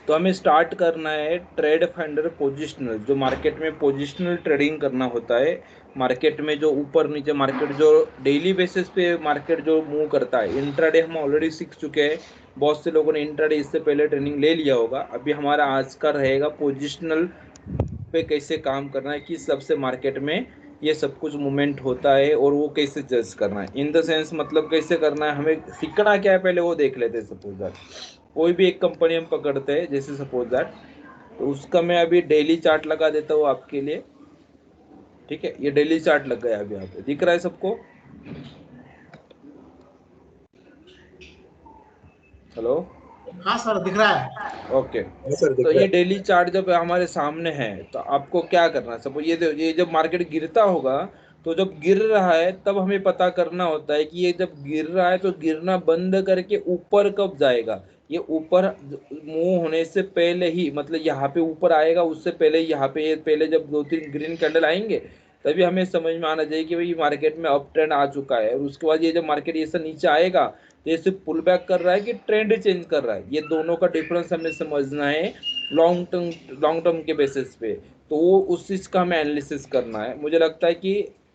तो हमें स्टार्ट करना है ट्रेड फाइंडर पोजिशनल, जो मार्केट में पोजिशनल ट्रेडिंग करना होता है। मार्केट में जो ऊपर नीचे मार्केट जो डेली बेसिस पे मार्केट जो मूव करता है, इंट्राडे हम ऑलरेडी सीख चुके हैं। बहुत से लोगों ने इंट्राडे इससे पहले ट्रेनिंग ले लिया होगा। अभी हमारा आज का रहेगा पोजिशनल पे कैसे काम करना है, किस सबसे मार्केट में ये सब कुछ मूवमेंट होता है और वो कैसे जज करना है। इन द सेंस मतलब कैसे करना है, हमें सीखना क्या है पहले वो देख लेते हैं। सपोज दैट कोई भी एक कंपनी हम पकड़ते हैं, जैसे सपोज दैट, तो उसका मैं अभी डेली चार्ट लगा देता हूँ आपके लिए। ठीक है, ये डेली चार्ट लग गया अभी, यहाँ पे दिख रहा है सबको? हेलो? हाँ सर, दिख रहा है। ओके। सर दिख तो रहा ये डेली चार्ट जब हमारे सामने है तो आपको क्या करना है, सपोज ये जब मार्केट गिरता होगा, तो जब गिर रहा है तब हमें पता करना होता है कि ये जब गिर रहा है तो गिरना बंद करके ऊपर कब जाएगा। ये ऊपर मूव होने से पहले ही, मतलब यहाँ पे ऊपर आएगा उससे पहले, यहाँ पे ये पहले जब दो तीन ग्रीन कैंडल आएंगे तभी हमें समझ में आना चाहिए कि भाई मार्केट में अप ट्रेंड आ चुका है। और उसके बाद ये जब मार्केट ये सब नीचे आएगा तो ये सिर्फ पुल बैक कर रहा है कि ट्रेंड चेंज कर रहा है, ये दोनों का डिफरेंस हमें समझना है लॉन्ग टर्म के बेसिस पे। तो वो उस चीज का हमें एनालिसिस करना है। मुझे लगता है कि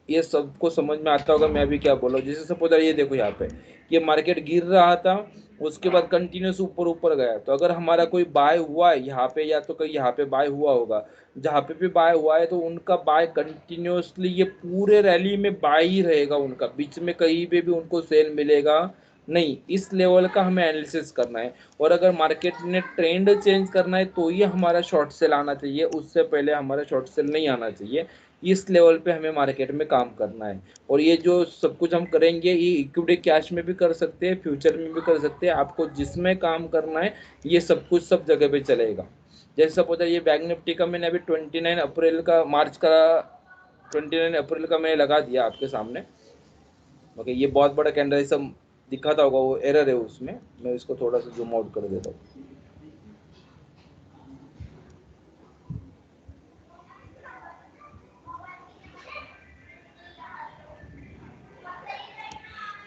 ये सबको समझ में आता होगा मैं अभी क्या बोल रहा हूँ। जैसे सपोज ये देखो यहाँ पे, ये मार्केट गिर रहा था, उसके बाद कंटिन्यूस ऊपर ऊपर गया, तो अगर हमारा कोई बाय हुआ है यहाँ पे या तो कहीं यहाँ पे बाय हुआ होगा, जहाँ पे भी बाय हुआ है तो उनका बाय कंटिन्यूसली ये पूरे रैली में बाय ही रहेगा, उनका बीच में कहीं पे भी उनको सेल मिलेगा नहीं। इस लेवल का हमें एनालिसिस करना है। और अगर मार्केट ने ट्रेंड चेंज करना है तो ये हमारा शॉर्ट सेल आना चाहिए, उससे पहले हमारा शॉर्ट सेल नहीं आना चाहिए। इस लेवल पे हमें मार्केट में काम करना है। और ये जो सब कुछ हम करेंगे ये इक्विटी कैश में भी कर सकते हैं, फ्यूचर में भी कर सकते हैं, आपको जिसमें काम करना है ये सब कुछ सब जगह पे चलेगा। जैसे सपोज ये बैंक निफ्टी का मैंने अभी 29 अप्रैल का मैंने लगा दिया आपके सामने। ओके, ये बहुत बड़ा कैंडल सब दिखाता होगा, वो एरर है उसमें, मैं इसको थोड़ा सा जूम आउट कर देता हूँ।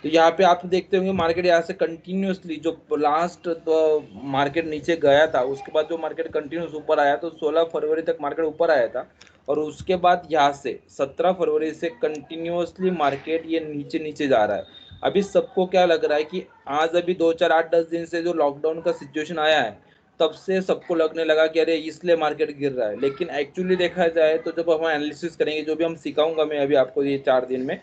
तो यहाँ पे आप देखते होंगे मार्केट यहाँ से कंटिन्यूसली जो लास्ट तो मार्केट नीचे गया था, उसके बाद जो मार्केट कंटिन्यूस ऊपर आया तो 16 फरवरी तक मार्केट ऊपर आया था। और उसके बाद यहाँ से 17 फरवरी से कंटिन्यूसली मार्केट ये नीचे नीचे जा रहा है। अभी सबको क्या लग रहा है कि आज अभी 2 4 8 10 दिन से जो लॉकडाउन का सिचुएशन आया है तब से सबको लगने लगा कि अरे इसलिए मार्केट गिर रहा है। लेकिन एक्चुअली देखा जाए तो जब हम एनालिसिस करेंगे, जो भी हम सिखाऊंगा मैं अभी आपको ये 4 दिन में,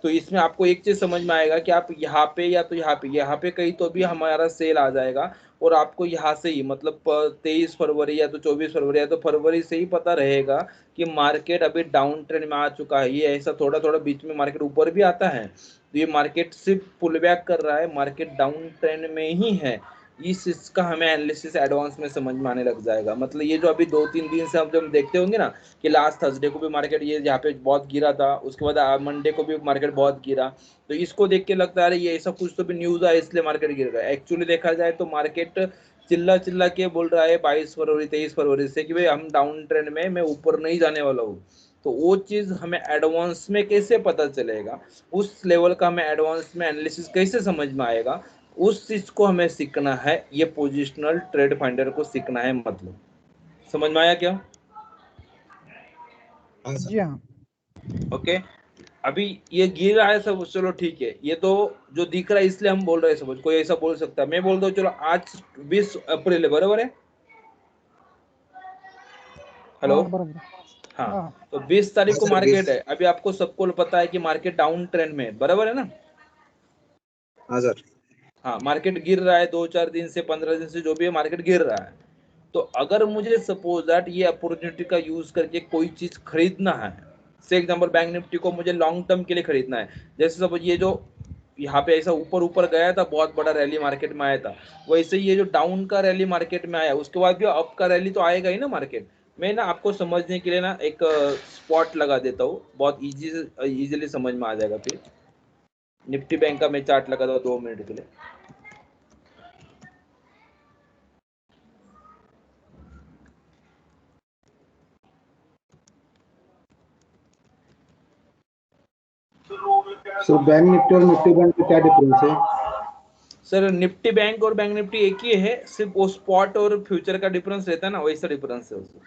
तो इसमें आपको एक चीज समझ में आएगा कि आप यहाँ पे या तो यहाँ पे कहीं तो भी हमारा सेल आ जाएगा। और आपको यहाँ से ही मतलब 23 फरवरी या तो 24 फरवरी या तो फरवरी से ही पता रहेगा कि मार्केट अभी डाउन ट्रेंड में आ चुका है। ये ऐसा थोड़ा थोड़ा बीच में मार्केट ऊपर भी आता है, तो ये मार्केट सिर्फ पुल बैक कर रहा है, मार्केट डाउन ट्रेंड में ही है। इस इसका हमें एनालिसिस एडवांस में समझ में आने लग जाएगा। मतलब ये जो अभी 2 3 दिन से हम जब देखते होंगे ना कि लास्ट थर्सडे को भी मार्केट ये यहाँ पे बहुत गिरा था, उसके बाद मंडे को भी मार्केट बहुत गिरा, तो इसको देख के लगता है ये ऐसा कुछ तो भी न्यूज है इसलिए मार्केट गिर रहा है। एक्चुअली देखा जाए तो मार्केट चिल्ला चिल्ला के बोल रहा है 22 फरवरी 23 फरवरी से कि भाई हम डाउन ट्रेंड में, मैं ऊपर नहीं जाने वाला हूँ। तो वो चीज हमें एडवांस में कैसे पता चलेगा, उस लेवल का हमें एडवांस में एनालिसिस कैसे समझ में आएगा, उस चीज को हमें सीखना है। ये पोजिशनल ट्रेड फाइंडर को सीखना है। मतलब समझ में आया क्या? हाँ जी सर। हाँ। ओके। अभी ये गिर रहा है सब, चलो ठीक है, ये तो जो दिख रहा है इसलिए हम बोल रहे हैं। समझ कोई ऐसा बोल सकता है, मैं बोल दो चलो आज 20 अप्रैल है, बराबर है? हेलो? हाँ बराबर। हाँ। हाँ तो 20 तारीख हाँ को सर, मार्केट 20। है, अभी आपको सबको पता है कि मार्केट डाउन ट्रेंड में है, बराबर है ना? हाँ सर। हाँ, मार्केट गिर रहा है 2 4 दिन से, 15 दिन से, जो भी है मार्केट गिर रहा है। तो अगर मुझे सपोज दैट ये अपॉर्चुनिटी का यूज करके कोई चीज खरीदना है, से एग्जाम्पल बैंक निफ्टी को मुझे लॉन्ग टर्म के लिए खरीदना है, जैसे सपोज ये जो यहाँ पे ऐसा ऊपर ऊपर गया था, बहुत बड़ा रैली मार्केट में आया था, वैसे ही ये जो डाउन का रैली मार्केट में आया उसके बाद भी अप का रैली तो आएगा ही ना मार्केट मैं ना आपको समझने के लिए ना एक स्पॉट लगा देता हूँ, बहुत इजीली समझ में आ जाएगा। फिर निफ्टी बैंक का मैं चार्ट लगा दूँ 2 मिनट के लिए। सो बैंक निफ्टी और निफ्टी बैंक में क्या डिफरेंस है? सर निफ्टी बैंक और बैंक निफ्टी एक ही है, सिर्फ वो स्पॉट और फ्यूचर का डिफरेंस रहता है ना, वैसा डिफरेंस है उसमें।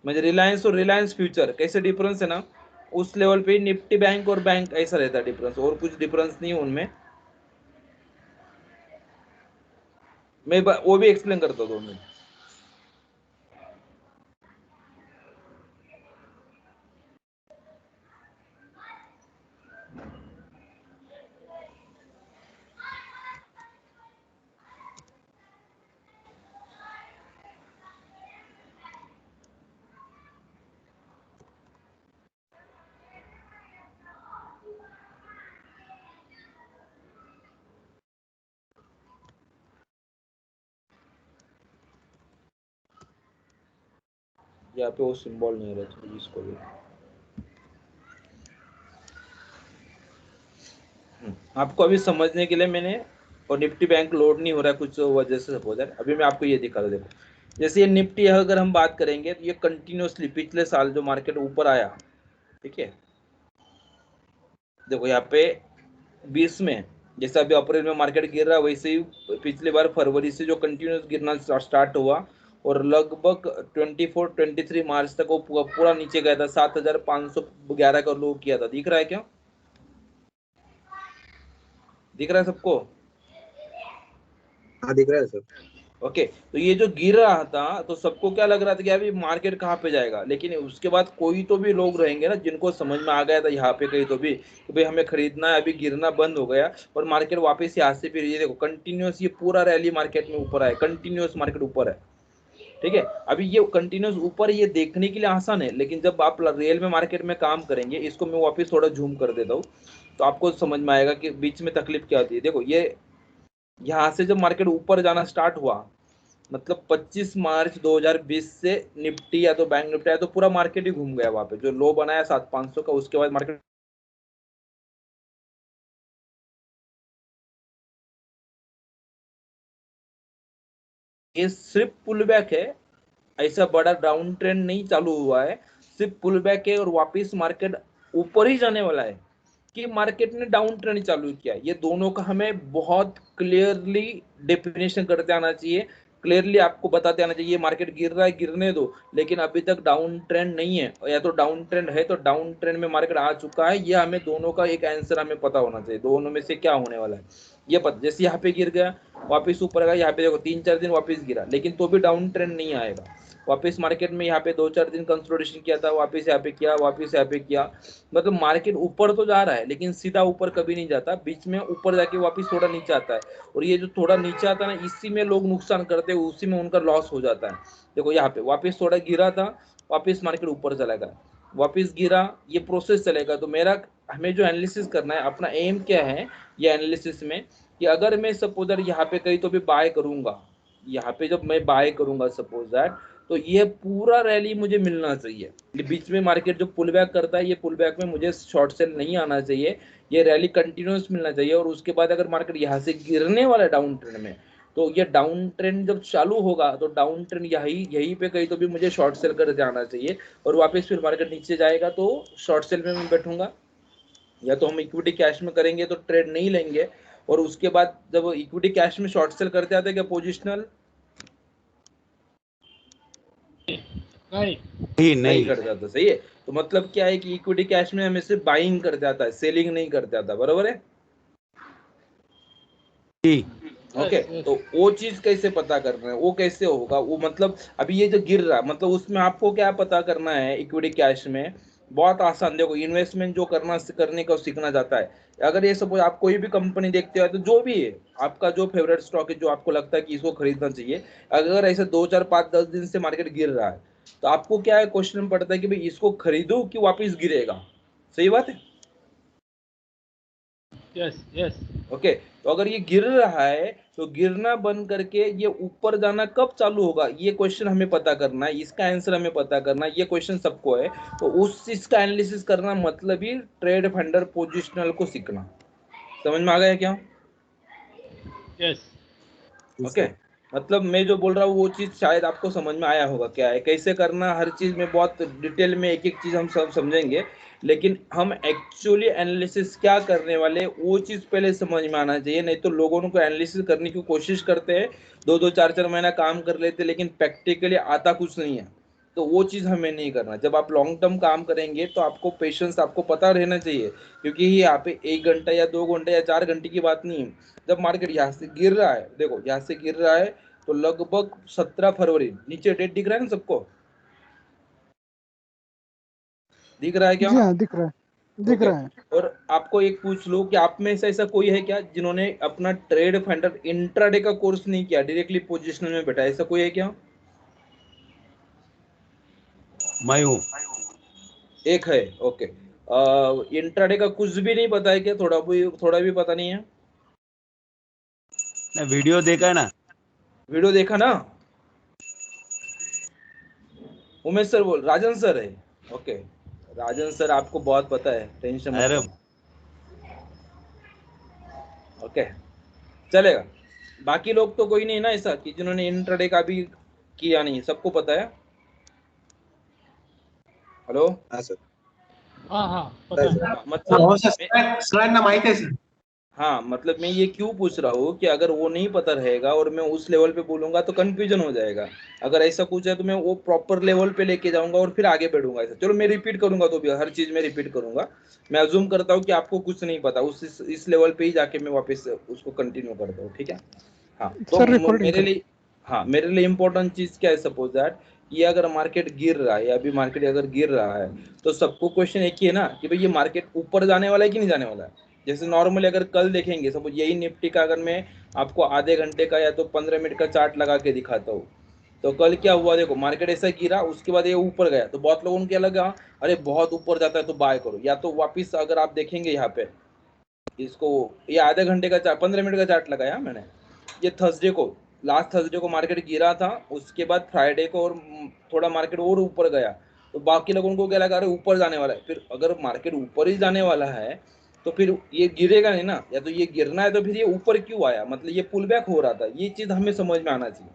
मतलब रिलायंस और रिलायंस फ्यूचर कैसे डिफरेंस है ना, उस लेवल पे निफ्टी बैंक और बैंक ऐसा रहता है डिफरेंस, और कुछ डिफरेंस नहीं है उनमें। मैं वो भी एक्सप्लेन करता हूँ 2 मिनट। यहाँ पे वो सिंबल नहीं रहता इसको भी। आपको अभी समझने के लिए मैंने, और निफ्टी बैंक लोड नहीं हो रहा है कुछ वजह से सपोज है, अभी मैं आपको ये दिखा रहा हूँ। देखो जैसे ये निफ्टी अगर हम बात करेंगे तो ये कंटिन्यूसली पिछले साल जो मार्केट ऊपर आया, ठीक है, देखो यहाँ पे 20 में, जैसे अभी अप्रैल में मार्केट गिर रहा है वैसे ही पिछली बार फरवरी से जो कंटिन्यूस गिरना स्टार्ट हुआ, और लगभग 23 मार्च तक वो पूरा नीचे गया था, 7511 का लो किया था। दिख रहा है क्या? दिख रहा है सबको? हाँ दिख रहा है सर। ओके, तो ये जो गिर रहा था तो सबको क्या लग रहा था कि अभी मार्केट कहाँ पे जाएगा, लेकिन उसके बाद कोई तो भी लोग रहेंगे ना जिनको समझ में आ गया था यहाँ पे कहीं तो भी कि भाई हमें खरीदना है, अभी गिरना बंद हो गया और मार्केट वापस यहाँ से, फिर ये देखो कंटिन्यूस ये पूरा रैली मार्केट में ऊपर है, कंटिन्यूस मार्केट ऊपर है, ठीक है। अभी ये कंटिन्यूस ऊपर ये देखने के लिए आसान है, लेकिन जब आप रियल में मार्केट में काम करेंगे, इसको मैं वापस थोड़ा जूम कर देता हूँ तो आपको समझ में आएगा कि बीच में तकलीफ क्या होती है। देखो ये यहाँ से जब मार्केट ऊपर जाना स्टार्ट हुआ, मतलब 25 मार्च 2020 से निफ्टी या तो बैंक निफ्टी या तो पूरा मार्केट ही घूम गया, वहां पे जो लो बनाया 7500 का, उसके बाद मार्केट ये सिर्फ पुल बैक है, ऐसा बड़ा डाउन ट्रेंड नहीं चालू हुआ है, सिर्फ पुल बैक है और वापस मार्केट ऊपर ही जाने वाला है कि मार्केट ने डाउन ट्रेंड चालू किया। ये दोनों का हमें बहुत क्लियरली डेफिनेशन करते आना चाहिए, क्लियरली आपको बताते आना चाहिए मार्केट गिर रहा है गिरने दो, लेकिन अभी तक डाउन ट्रेंड नहीं है, या तो डाउन ट्रेंड है तो डाउन ट्रेंड में मार्केट आ चुका है, ये हमें दोनों का एक आंसर हमें पता होना चाहिए, दोनों में से क्या होने वाला है ये पता। जैसे यहाँ पे गिर गया वापस ऊपर गया, यहाँ पे देखो 3-4 दिन वापस गिरा, लेकिन तो भी डाउन ट्रेंड नहीं आएगा। वापस मार्केट में यहाँ पे 2-4 दिन कंसोलिडेशन किया था, वापस यहाँ पे किया, वापस यहाँ पे किया, मतलब मार्केट ऊपर तो जा रहा है लेकिन सीधा ऊपर कभी नहीं जाता, बीच में ऊपर जाके वापस थोड़ा नीचे आता है, और ये जो थोड़ा नीचे आता है ना, इसी में लोग नुकसान करते हैं, उसी में उनका लॉस हो जाता है। देखो यहाँ पे वापस थोड़ा गिरा था, वापस मार्केट ऊपर चला गया, वापस गिरा, ये प्रोसेस चलेगा। तो मेरा हमें जो एनालिसिस करना है, अपना एम क्या है ये एनालिसिस में, कि अगर मैं सपोज यहाँ पे कहीं तो भी बाय करूंगा, यहाँ पे जब मैं बाय करूंगा सपोज दैट, तो ये पूरा रैली मुझे मिलना चाहिए। ये बीच में मार्केट जो पुल बैक करता है, ये पुल बैक में मुझे शॉर्ट सेल नहीं आना चाहिए, ये रैली कंटिन्यूस मिलना चाहिए, और उसके बाद अगर मार्केट यहाँ से गिरने वाला है डाउन ट्रेंड में, तो ये डाउन ट्रेंड जब चालू होगा तो डाउन ट्रेंड यही पे कहीं तो भी मुझे शॉर्ट सेल कर जाना चाहिए, और वापस फिर मार्केट नीचे जाएगा तो शॉर्ट सेल में मैं बैठूंगा, या तो हम इक्विटी कैश में करेंगे तो ट्रेड नहीं लेंगे, और उसके बाद जब इक्विटी कैश में शॉर्ट सेल करते आते क्या पोजिशनल नहीं कर जाता, सही है। तो मतलब क्या है कि इक्विटी कैश में हमें सिर्फ बाइंग कर जाता है, सेलिंग नहीं कर जाता, बराबर है? ओके, तो वो चीज कैसे पता करना है, वो कैसे होगा, वो मतलब अभी ये जो गिर रहा है, मतलब उसमें आपको क्या पता करना है इक्विटी कैश में, बहुत आसान। देखो इन्वेस्टमेंट जो करने का सीखना चाहता है, अगर ये सपोज आप कोई भी कंपनी देखते हो तो जो भी है आपका जो फेवरेट स्टॉक है, जो आपको लगता है कि इसको खरीदना चाहिए, अगर ऐसे 2-4-5-10 दिन से मार्केट गिर रहा है, तो आपको क्या है क्वेश्चन पड़ता है कि भाई इसको खरीदो कि वापिस गिरेगा, सही बात है? Yes yes. ओके, तो अगर ये गिर रहा है तो गिरना बंद करके ये ऊपर जाना कब चालू होगा, ये क्वेश्चन हमें पता करना है, इसका आंसर हमें पता करना है, ये क्वेश्चन सबको है। तो उस इसका एनालिसिस करना मतलब ही ट्रेड फंडर पोजिशनल को सीखना। समझ में आ गया क्या? यस। ओके, मतलब मैं जो बोल रहा हूँ वो चीज शायद आपको समझ में आया होगा क्या है, कैसे करना, हर चीज में बहुत डिटेल में एक एक चीज हम सब समझेंगे, लेकिन हम एक्चुअली एनालिसिस क्या करने वाले वो चीज पहले समझ में आना चाहिए। नहीं तो लोगों को एनालिसिस करने की कोशिश करते हैं, 2-2 4-4 महीना काम कर लेते, लेकिन प्रैक्टिकली आता कुछ नहीं है। तो वो चीज हमें नहीं करना। जब आप लॉन्ग टर्म काम करेंगे तो आपको पेशेंस, आपको पता रहना चाहिए, क्योंकि ये यहाँ पे 1 घंटा या 2 घंटे या 4 घंटे की बात नहीं है। जब मार्केट यहाँ से गिर रहा है, देखो यहाँ से गिर रहा है, तो लगभग 17 फरवरी, नीचे डेट दिख रहा है ना सबको, दिख रहा है क्या? जी हाँ, दिख रहा है, दिख ओके। रहा है। और आपको एक पूछ लो कि आप में से ऐसा कोई है क्या जिन्होंने अपना ट्रेड फाइंडर इंट्राडे का कोर्स नहीं किया, डायरेक्टली पोजिशनल में बैठा, ऐसा कोई है क्या? मैं हूँ। एक है, ओके। इंट्राडे का कुछ भी नहीं पता है क्या? थोड़ा भी पता नहीं है? ना वीडियो देखा है ना। वीडियो देखा ना? उमेश सर बोल, राजन सर है, ओके। राजन सर आपको बहुत पता है, टेंशन मत अरे लो। ओके, चलेगा। बाकी लोग तो कोई नहीं ना ऐसा कि जिन्होंने इंट्राडे का भी किया नहीं, सबको पता है? हेलो? हाँ सर। हाँ हाँ, है पता है। सर। हाँ, सर मतलब हो सर स्लाइड ना माहिती आहे सर. हाँ, मतलब मैं ये क्यों पूछ रहा हूँ कि अगर वो नहीं पता रहेगा और मैं उस लेवल पे बोलूंगा तो कंफ्यूजन हो जाएगा। अगर ऐसा कुछ है तो मैं वो प्रॉपर लेवल पे लेके जाऊंगा और फिर आगे बढ़ूंगा। ऐसा चलो मैं रिपीट करूंगा, तो भी हर चीज में रिपीट करूंगा। मैं अज्यूम करता हूँ कि आपको कुछ नहीं पता, इस लेवल पे ही जाके मैं वापस उसको कंटिन्यू करता हूँ, ठीक है? हाँ, तो सर रिकॉर्डिंग मेरे कर। लिए, हाँ मेरे लिए इम्पोर्टेंट चीज क्या है, सपोज दैट ये अगर मार्केट गिर रहा है या अभी मार्केट अगर गिर रहा है, तो सबको क्वेश्चन एक ही है ना कि भाई ये मार्केट ऊपर जाने वाला है कि नहीं जाने वाला है। जैसे नॉर्मली अगर कल देखेंगे, सपोज यही निफ्टी का अगर मैं आपको आधे घंटे का या तो 15 मिनट का चार्ट लगा के दिखाता हूँ, तो कल क्या हुआ, देखो मार्केट ऐसा गिरा, उसके बाद ये ऊपर गया, तो बहुत लोगों को क्या लगा, अरे बहुत ऊपर जाता है तो बाय करो। या तो वापिस अगर आप देखेंगे यहाँ पे इसको, ये आधे घंटे का चार्ट, 15 मिनट का चार्ट लगाया मैंने, ये थर्सडे को, लास्ट थर्सडे को मार्केट गिरा था, उसके बाद फ्राइडे को और थोड़ा मार्केट और ऊपर गया, तो बाकी लोगों को क्या लगा, रहे ऊपर जाने वाला है। फिर अगर मार्केट ऊपर ही जाने वाला है तो फिर ये गिरेगा नहीं ना, या तो ये गिरना है तो फिर ये ऊपर क्यों आया, मतलब ये पुल बैक हो रहा था, ये चीज हमें समझ में आना चाहिए।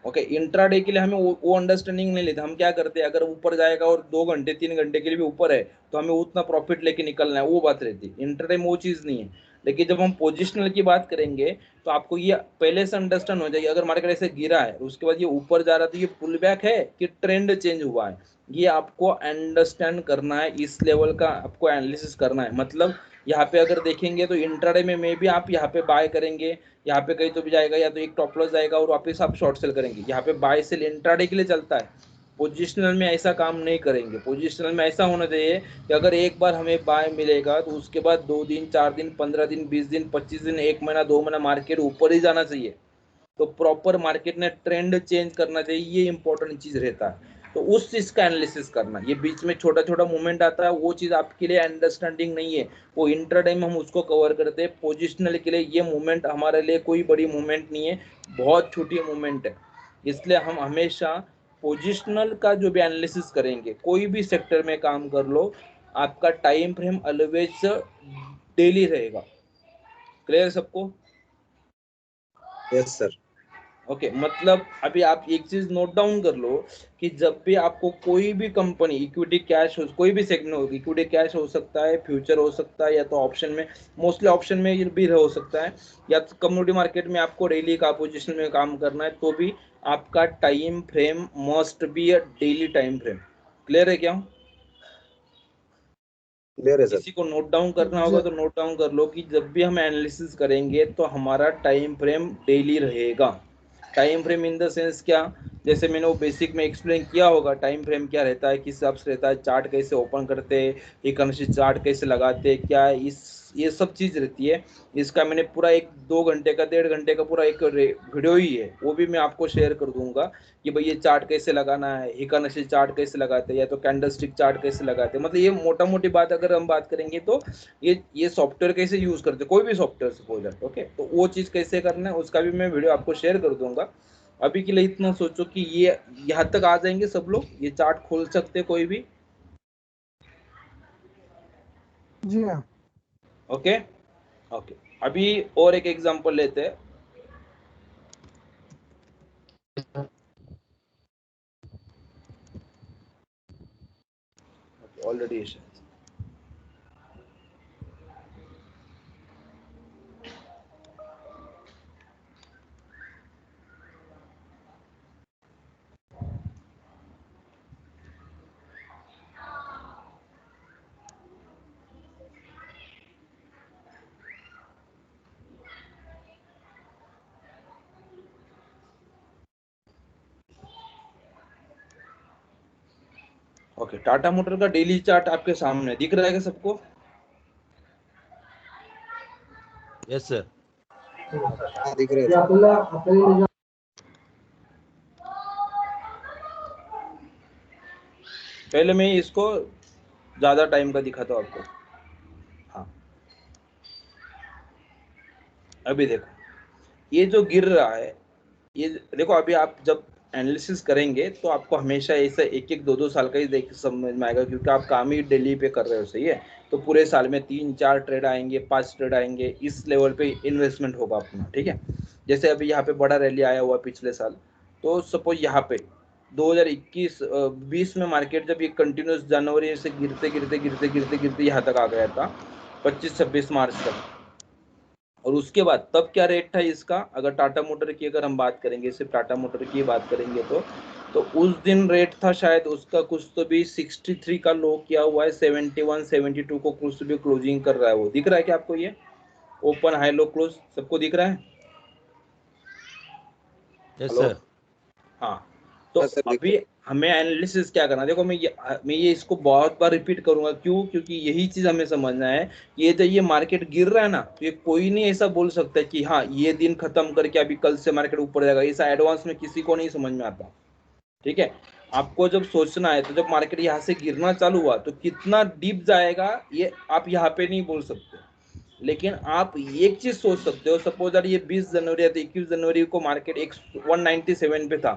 ओके, इंट्राडे के लिए हमें वो अंडरस्टैंडिंग नहीं लेते। हम क्या करते हैं, अगर ऊपर जाएगा और 2 घंटे 3 घंटे के लिए भी ऊपर है तो हमें उतना प्रॉफिट लेके निकलना है, वो बात रहती है। इंट्राडे में वो चीज़ नहीं है। लेकिन जब हम पोजिशनल की बात करेंगे तो आपको ये पहले से अंडरस्टैंड हो जाएगी, अगर मार्केट ऐसे गिरा है उसके बाद ये ऊपर जा रहा है तो ये पुल बैक है कि ट्रेंड चेंज हुआ है, ये आपको अंडरस्टैंड करना है। इस लेवल का आपको एनालिसिस करना है। मतलब यहाँ पे अगर देखेंगे तो इंट्राडे में भी आप यहाँ पे बाय करेंगे, यहाँ पे कहीं तो भी जाएगा, या तो एक टॉप लॉस जाएगा और वापस आप शॉर्ट सेल करेंगे। यहाँ पे बाय सेल इंट्राडे के लिए चलता है, पोजिशनल में ऐसा काम नहीं करेंगे। पोजिशनल में ऐसा होना चाहिए कि अगर एक बार हमें बाय मिलेगा तो उसके बाद 2 दिन 4 दिन 15 दिन 20 दिन 25 दिन 1 महीना 2 महीना मार्केट ऊपर ही जाना चाहिए। तो प्रॉपर मार्केट ने ट्रेंड चेंज करना चाहिए, ये इंपॉर्टेंट चीज रहता है। तो उस चीज का एनालिसिस करना, ये बीच में छोटा छोटा मूवमेंट आता है वो चीज आपके लिए अंडरस्टैंडिंग नहीं है, वो इंट्राडे में हम उसको कवर करते हैं। पोजिशनल के लिए ये मूवमेंट हमारे लिए कोई बड़ी मूवमेंट नहीं है, बहुत छोटी मूवमेंट है। इसलिए हम हमेशा पोजिशनल का जो भी एनालिसिस करेंगे, कोई भी सेक्टर में काम कर लो, आपका टाइम फ्रेम ऑलवेज डेली रहेगा। क्लियर सबको? Yes sir. ओके, मतलब अभी आप एक चीज नोट डाउन कर लो कि जब भी आपको कोई भी कंपनी इक्विटी कैश हो, कोई भी सेगमेंट हो, इक्विटी कैश हो सकता है, फ्यूचर हो सकता है, या तो ऑप्शन में, मोस्टली ऑप्शन में भी हो सकता है, या तो कम्युनिटी मार्केट में आपको डेली का पोजीशन में काम करना है, तो भी आपका time frame must be a daily time frame. Clear है क्या? क्लियर है सर। किसी को नोट डाउन करना जी होगा तो नोट डाउन कर लो कि जब भी हम एनालिसिस करेंगे तो हमारा टाइम फ्रेम डेली रहेगा। Time frame in the sense क्या, जैसे मैंने वो बेसिक में एक्सप्लेन किया होगा टाइम फ्रेम क्या रहता है, किस हिसाब से रहता है, चार्ट कैसे ओपन करते हैं, इकोनॉमिक चार्ट कैसे लगाते हैं, क्या इस ये सब चीज़ रहती है। इसका मैंने पूरा एक 2 घंटे का 1.5 घंटे का पूरा एक वीडियो ही है, वो भी मैं आपको शेयर कर दूंगा कि भाई ये चार्ट कैसे लगाना है, हिकानशी चार्ट कैसे लगाते हैं, या तो कैंडलस्टिक चार्ट कैसे लगाते हैं। मतलब ये मोटा मोटी बात अगर हम बात करेंगे तो ये सॉफ्टवेयर कैसे यूज करते हैं, कोई भी सॉफ्टवेयर सपोज है, ओके, तो वो चीज़ कैसे करना है उसका भी मैं वीडियो आपको शेयर कर दूंगा। अभी के लिए इतना सोचो कि ये यहाँ तक आ जाएंगे सब लोग, ये चार्ट खोल सकते हैं कोई भी। जी हाँ। Okay, okay. अभी और एक एग्जांपल लेते हैं। ऑलरेडी। ओके, टाटा मोटर का डेली चार्ट आपके सामने दिख रहा है क्या सबको? Yes sir. हाँ दिख रहे हैं। पहले मैं इसको ज्यादा टाइम का दिखाता हूँ आपको। हाँ, अभी देखो ये जो गिर रहा है, ये देखो अभी आप जब एनालिसिस करेंगे तो आपको हमेशा ऐसा एक एक दो दो साल का ही देख समझ में आएगा, क्योंकि आप काम ही डेली पे कर रहे हो, सही है। तो पूरे साल में 3-4 ट्रेड आएंगे, 5 ट्रेड आएंगे, इस लेवल पे इन्वेस्टमेंट होगा अपना, ठीक है। जैसे अभी यहाँ पे बड़ा रैली आया हुआ पिछले साल, तो सपोज यहाँ पे 2021-20 में मार्केट जब ये कंटिन्यूस जनवरी से गिरते गिरते गिरते गिरते गिरते यहाँ तक आ गया था 25-26 मार्च तक, और उसके बाद तब क्या रेट था इसका, अगर टाटा मोटर की अगर हम बात करेंगे, सिर्फ टाटा मोटर की बात करेंगे तो उस दिन रेट था शायद उसका कुछ तो भी 63 का लो किया हुआ है, 71-72 को कुछ भी क्लोजिंग कर रहा है। वो दिख रहा है क्या आपको? ये ओपन हाई लो क्लोज सबको दिख रहा है? Yes hello, sir. हाँ। तो हाँ सर, दिख अभी हमें एनालिसिस क्या करना है, देखो मैं ये इसको बहुत बार रिपीट करूंगा, क्यों? क्योंकि यही चीज हमें समझना है। ये जब ये मार्केट गिर रहा है ना, तो ये कोई नहीं ऐसा बोल सकता है कि हाँ ये दिन खत्म करके अभी कल से मार्केट ऊपर जाएगा, ऐसा एडवांस में किसी को नहीं समझ में आता, ठीक है। आपको जब सोचना है, तो जब मार्केट यहाँ से गिरना चालू हुआ तो कितना डीप जाएगा ये आप यहाँ पे नहीं बोल सकते, लेकिन आप एक चीज सोच सकते हो, सपोज यार ये 20 जनवरी या 21 जनवरी को मार्केट 197 पे था,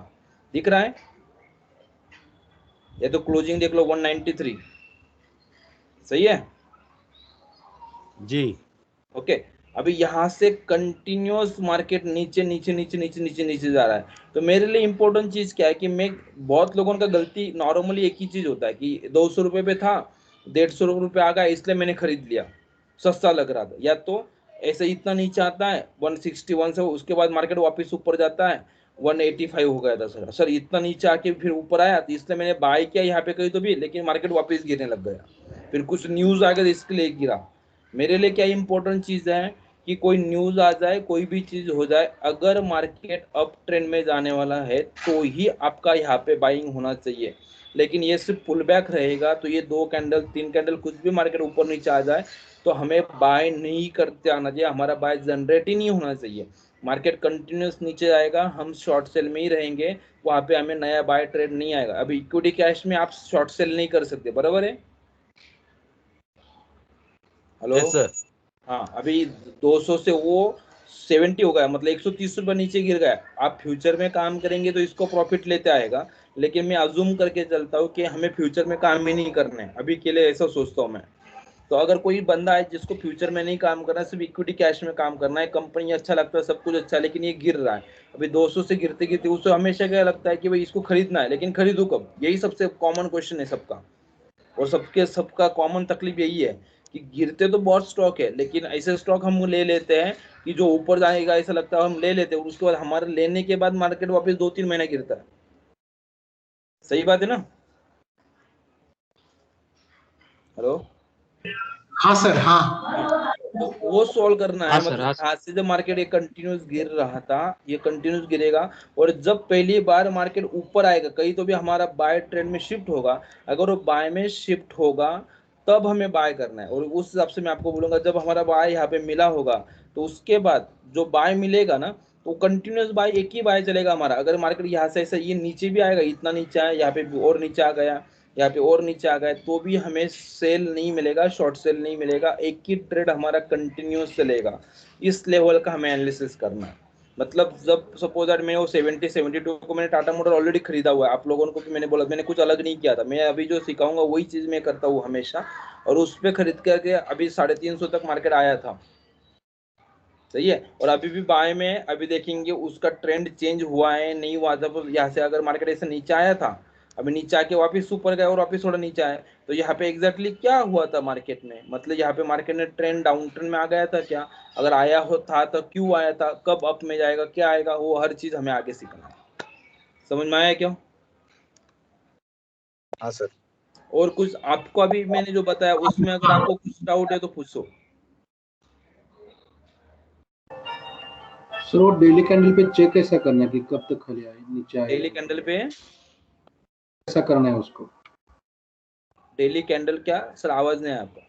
दिख रहा है? ये तो क्लोजिंग देख लो 193, सही है? जी। ओके, अभी यहाँ से कंटिन्यूअस मार्केट नीचे नीचे नीचे नीचे नीचे नीचे जा रहा है। तो मेरे लिए इंपॉर्टेंट चीज क्या है कि मैं, बहुत लोगों का गलती नॉर्मली एक ही चीज होता है कि 200 रुपये पे था, 150 रुपये पे आ गया इसलिए मैंने खरीद लिया, सस्ता लग रहा था। या तो ऐसे इतना नीचे आता है 161 से, उसके बाद मार्केट वापस ऊपर जाता है 185 हो गया था सर इतना नीचे आके फिर ऊपर आया, तो इसलिए मैंने बाय किया यहाँ पे कहीं तो भी, लेकिन मार्केट वापस गिरने लग गया, फिर कुछ न्यूज आ गया इसके लिए गिरा। मेरे लिए क्या इंपॉर्टेंट चीज है कि कोई न्यूज आ जाए, कोई भी चीज हो जाए, अगर मार्केट अप ट्रेंड में जाने वाला है तो ही आपका यहाँ पे बाइंग होना चाहिए। लेकिन ये सिर्फ पुल बैक रहेगा तो ये 2 कैंडल 3 कैंडल कुछ भी मार्केट ऊपर नीचे आ जाए तो हमें बाय नहीं करते आना चाहिए, हमारा बाय जनरेट ही नहीं होना चाहिए। मार्केट कंटिन्यूस नीचे आएगा, हम शॉर्ट सेल में ही रहेंगे, वहां पे हमें नया बाय ट्रेड नहीं आएगा। अभी इक्विटी कैश में आप शॉर्ट सेल नहीं कर सकते, बराबर है? Hello, yes sir. हाँ। अभी 200 से वो 70 हो गया, मतलब 130 रुपये नीचे गिर गया। आप फ्यूचर में काम करेंगे तो इसको प्रॉफिट लेते आएगा, लेकिन मैं अजूम करके चलता हूँ कि हमें फ्यूचर में काम ही नहीं करना है अभी के लिए, ऐसा सोचता हूँ मैं। तो अगर कोई बंदा है जिसको फ्यूचर में नहीं काम करना है, सिर्फ इक्विटी कैश में काम करना है, कंपनी अच्छा लगता है, सब कुछ अच्छा है, लेकिन ये गिर रहा है अभी 200 से गिरते गिरते, उसको हमेशा क्या लगता है कि भाई इसको खरीदना है, लेकिन खरीदू कब? यही सबसे कॉमन क्वेश्चन है सबका, और सबका कॉमन तकलीफ यही है कि गिरते तो बहुत स्टॉक है, लेकिन ऐसे स्टॉक हम ले लेते हैं कि जो ऊपर जाएगा ऐसा लगता है, हम ले लेते हैं, उसके बाद हमारे लेने के बाद मार्केट वापस 2-3 महीने गिरता है। सही बात है ना? हेलो, हाँ सर, हाँ। हाँ। तो वो सॉल्व करना हाँ है, सर, मतलब हाँ आज से जब मार्केट ये कंटिन्यूस गिर रहा था, ये कंटिन्यूस गिरेगा, और जब पहली बार मार्केट ऊपर आएगा कहीं तो भी हमारा बाय ट्रेंड में शिफ्ट होगा, अगर वो बाय में शिफ्ट होगा तब हमें बाय करना है। और उस हिसाब से मैं आपको बोलूंगा, जब हमारा बाय यहाँ पे मिला होगा तो उसके बाद जो बाय मिलेगा ना, तो कंटिन्यूस बाय, एक ही बाय चलेगा हमारा। अगर मार्केट यहाँ से ऐसा ये नीचे भी आएगा, इतना नीचे आया, यहाँ पे भी और नीचे आ गया, यहाँ पे और नीचे आ गए, तो भी हमें सेल नहीं मिलेगा, शॉर्ट सेल नहीं मिलेगा, एक ही ट्रेड हमारा कंटिन्यूस चलेगा। इस लेवल का हमें एनालिसिस करना है। मतलब जब सपोज दैट मैं वो 70-72 को मैंने टाटा मोटर ऑलरेडी खरीदा हुआ है, आप लोगों को भी मैंने बोला, मैंने कुछ अलग नहीं किया था, मैं अभी जो सिखाऊंगा वही चीज मैं करता हूँ हमेशा, और उस पर खरीद करके अभी 350 तक मार्केट आया था, सही है। और अभी भी बाय में अभी देखेंगे उसका ट्रेंड चेंज हुआ है नहीं हुआ था, यहाँ से अगर मार्केट ऐसे नीचे आया था अभी नीचे आके वापस ऊपर गया और वापस थोड़ा नीचे आया। तो यहाँ पे एग्जैक्टली क्या हुआ था मार्केट में, मतलब यहाँ पे मार्केट ने ट्रेंड डाउन ट्रेंड में आ गया था क्या, अगर आया हो था तो क्यों आया था, कब अप में जाएगा, क्या आएगा, वो हर चीज हमें आगे सीखना है। समझ में आया क्यों? हाँ सर। और कुछ आपको अभी मैंने जो बताया उसमें अगर आपको कुछ डाउट है तो पूछो। सर वो डेली कैंडल पे चेक कैसा करना है कि कब तक खाली आए नीचे आएगा, डेली कैंडल पे कैसा करना है उसको? डेली कैंडल क्या सर, आवाज नहीं आया आपको?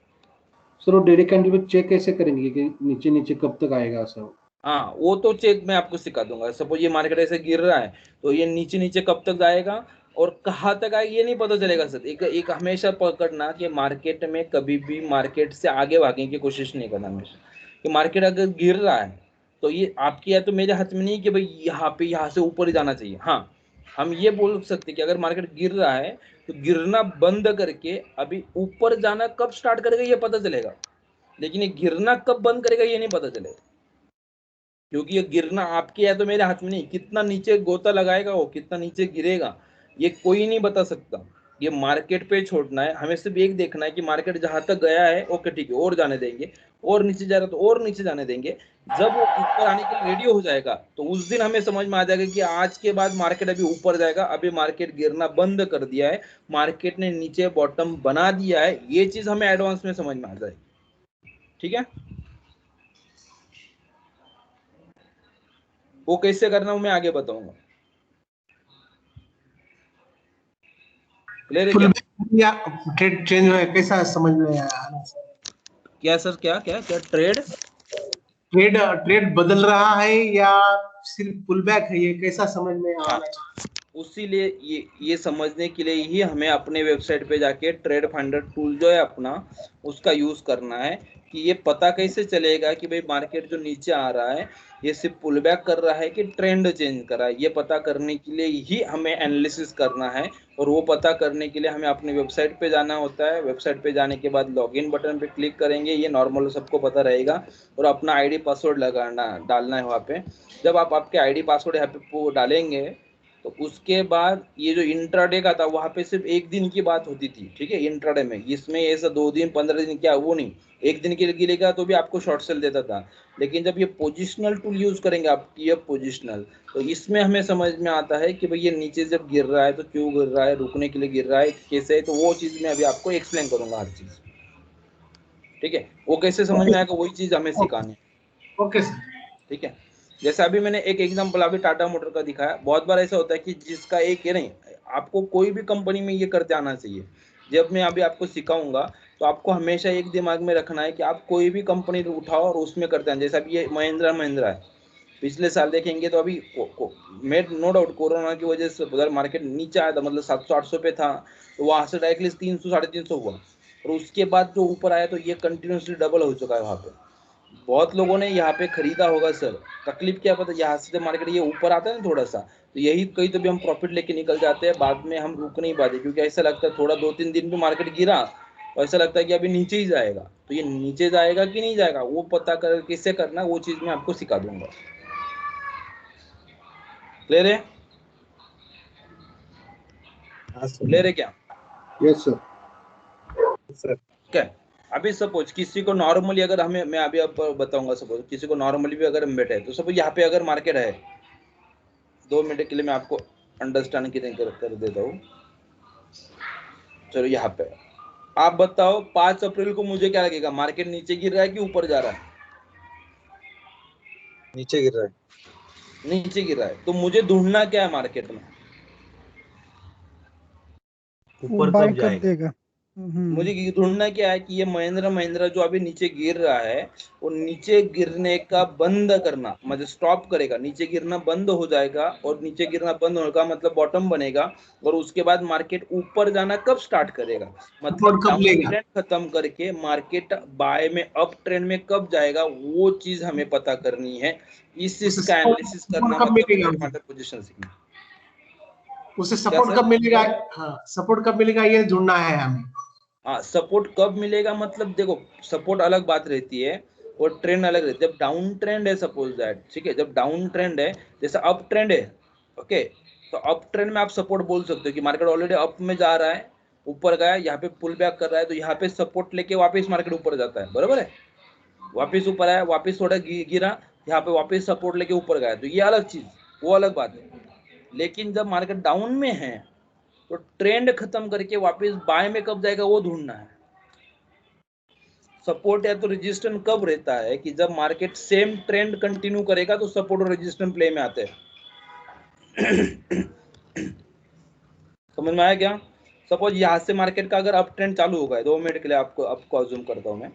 सर वो डेली कैंडल पे चेक कैसे करेंगे कि नीचे नीचे कब तक आएगा सर? हाँ वो तो चेक मैं आपको सिखा दूंगा। सपोज ये मार्केट ऐसे गिर रहा है तो ये नीचे नीचे कब तक जाएगा और कहाँ तक आएगा ये नहीं पता चलेगा सर। एक हमेशा पकड़ना कि मार्केट में कभी भी मार्केट से आगे भागने की कोशिश नहीं करना हमेशा। कि मार्केट अगर गिर रहा है तो ये आपकी या तो मेरे हाथ में नहीं कि भाई यहाँ से ऊपर ही जाना चाहिए। हाँ हम ये बोल सकते कि अगर मार्केट गिर रहा है तो गिरना बंद करके अभी ऊपर जाना कब स्टार्ट करेगा ये पता चलेगा, लेकिन ये गिरना कब बंद करेगा ये नहीं पता चलेगा। क्योंकि ये गिरना आपके या तो मेरे हाथ में नहीं, कितना नीचे गोता लगाएगा वो, कितना नीचे गिरेगा ये कोई नहीं बता सकता। ये मार्केट पे छोड़ना है, हमें सिर्फ एक देखना है कि मार्केट जहां तक गया है ओके ठीक है और जाने देंगे, और नीचे जा रहा तो और नीचे जाने देंगे। जब वो ऊपर आने के लिए रेडी हो जाएगा तो उस दिन हमें समझ में आ जाएगा कि आज के बाद मार्केट अभी ऊपर जाएगा, अभी मार्केट गिरना बंद कर दिया है, मार्केट ने नीचे बॉटम बना दिया है। ये चीज हमें एडवांस में समझ में आ जाएगी। ठीक है, वो कैसे करना वो मैं आगे बताऊंगा। क्लियर है फुल क्या? या ट्रेड चेंज है कैसा समझ में आया? क्या सर, क्या क्या क्या ट्रेड? ट्रेड ट्रेड बदल रहा है या सिर्फ पुल बैक है, ये कैसा समझ में हाँ आना चाहिए? उसीलिए ये समझने के लिए ही हमें अपने वेबसाइट पे जाके ट्रेड फाइंडर टूल जो है अपना उसका यूज करना है कि ये पता कैसे चलेगा कि भाई मार्केट जो नीचे आ रहा है ये सिर्फ पुल बैक कर रहा है कि ट्रेंड चेंज कर रहा है। ये पता करने के लिए ही हमें एनालिसिस करना है, और वो पता करने के लिए हमें अपनी वेबसाइट पे जाना होता है। वेबसाइट पे जाने के बाद लॉगिन बटन पे क्लिक करेंगे, ये नॉर्मल सबको पता रहेगा, और अपना आईडी पासवर्ड लगाना डालना है वहाँ पे। जब आप आपके आईडी पासवर्ड यहाँ पे डालेंगे तो उसके बाद ये जो इंट्राडे का था वहां पे सिर्फ एक दिन की बात होती थी। ठीक है, इंट्राडे में इसमें ऐसा 2 दिन 15 दिन क्या वो नहीं, एक दिन के लिए गिरेगा तो भी आपको शॉर्ट सेल देता था। लेकिन जब ये पोजिशनल टूल यूज करेंगे आप, ये पोजिशनल, तो इसमें हमें समझ में आता है कि भाई ये नीचे जब गिर रहा है तो क्यों गिर रहा है, रुकने के लिए गिर रहा है कैसे है, तो वो चीज मैं अभी आपको एक्सप्लेन करूंगा हर चीज। ठीक है, वो कैसे समझ में आएगा वही चीज हमें सिखानी है। Okay sir. ठीक है, जैसे अभी मैंने एक एग्जांपल अभी टाटा मोटर का दिखाया। बहुत बार ऐसा होता है कि जिसका एक ये नहीं, आपको कोई भी कंपनी में ये करते आना चाहिए। जब मैं अभी आपको सिखाऊंगा तो आपको हमेशा एक दिमाग में रखना है कि आप कोई भी कंपनी उठाओ और उसमें करते हैं। जैसे अभी ये महिंद्रा महिंद्रा है, पिछले साल देखेंगे तो अभी मेड नो डाउट कोरोना की वजह से उधर मार्केट नीचे आया था, मतलब 700-800 पे था, तो वहां से डायरेक्टली 300-350 हुआ, और उसके बाद जो ऊपर आया तो ये कंटिन्यूसली डबल हो चुका है वहां पे। बहुत लोगों ने यहाँ पे खरीदा होगा सर, तकलीफ क्या पता, यहाँ से जब मार्केट ये ऊपर आता है ना थोड़ा सा, तो यही कहीं तो भी हम प्रॉफिट लेके निकल जाते हैं, बाद में हम रुक नहीं पाते, क्योंकि ऐसा लगता है थोड़ा 2-3 दिन भी मार्केट गिरा तो ऐसा लगता है कि अभी नीचे ही जाएगा। तो ये नीचे जाएगा कि नहीं जाएगा वो पता कर किससे करना, वो चीज मैं आपको सिखा दूंगा। क्लियर है? हाँ सर। क्लियर है क्या? Yes sir. सर क्या अभी सपोज किसी को नॉर्मली अगर हमें, मैं अभी आपको बताऊंगा, सपोज किसी को नॉर्मली भी अगर हम बैठे तो सपोज यहाँ पे अगर मार्केट है, 2 मिनट के लिए मैं आपको अंडरस्टैंड कर देता हूँ। चलो यहाँ पे आप बताओ 5 अप्रैल को मुझे क्या लगेगा, मार्केट नीचे गिर रहा है कि ऊपर जा रहा है? नीचे गिर रहा है। नीचे गिर रहा है, तो मुझे ढूंढना क्या है मार्केट में? वो ऊपर बाय कब कब जाएगा? देगा? मुझे ढूंढना क्या है कि ये महिंद्रा महिंद्रा जो अभी नीचे गिर रहा है वो नीचे गिरने का बंद करना, मतलब स्टॉप करेगा, नीचे गिरना बंद हो जाएगा, और नीचे गिरना बंद होगा मतलब बॉटम बनेगा, और उसके बाद मार्केट ऊपर जाना कब स्टार्ट करेगा, मतलब सपोर्ट कब डाउन लेगा? ट्रेंड खत्म करके मार्केट बाय में अप ट्रेंड में कब जाएगा, वो चीज हमें पता करनी है। इस उसे इसका एनालिसिस करना सपोर्ट कब मतलब मिलेगा? ट्रेड फाइंडर पोजीशन सीखना। उसे क्या सपोर्ट सर? कब मिलेगा? हाँ, सपोर्ट कब मिलेगा ये ढूंढना है हमें। हाँ सपोर्ट कब मिलेगा मतलब देखो, सपोर्ट अलग बात रहती है और ट्रेंड अलग रहती है। जब डाउन ट्रेंड है सपोज दैट, ठीक है, जब डाउन ट्रेंड है, जैसे अप ट्रेंड है, ओके, तो अप ट्रेंड में आप सपोर्ट बोल सकते हो कि मार्केट ऑलरेडी अप में जा रहा है, ऊपर गया, यहाँ पे पुल बैक कर रहा है, तो यहाँ पे सपोर्ट लेके वापस मार्केट ऊपर जाता है, बराबर है। वापस ऊपर आया, वापस थोड़ा गिरा, यहाँ पे वापस सपोर्ट लेके ऊपर गया, तो ये अलग चीज, वो अलग बात है। लेकिन जब मार्केट डाउन में है तो ट्रेंड खत्म करके वापस बाय में कब जाएगा वो ढूंढना है। सपोर्ट या तो रेजिस्टेंस कब रहता है कि जब मार्केट सेम ट्रेंड कंटिन्यू करेगा तो सपोर्ट और रेजिस्टेंस प्ले में आते हैं। समझ में आया क्या? सपोज यहां से मार्केट का अगर अप ट्रेंड चालू होगा, 2 मिनट के लिए आपको अज्यूम करता हूं मैं,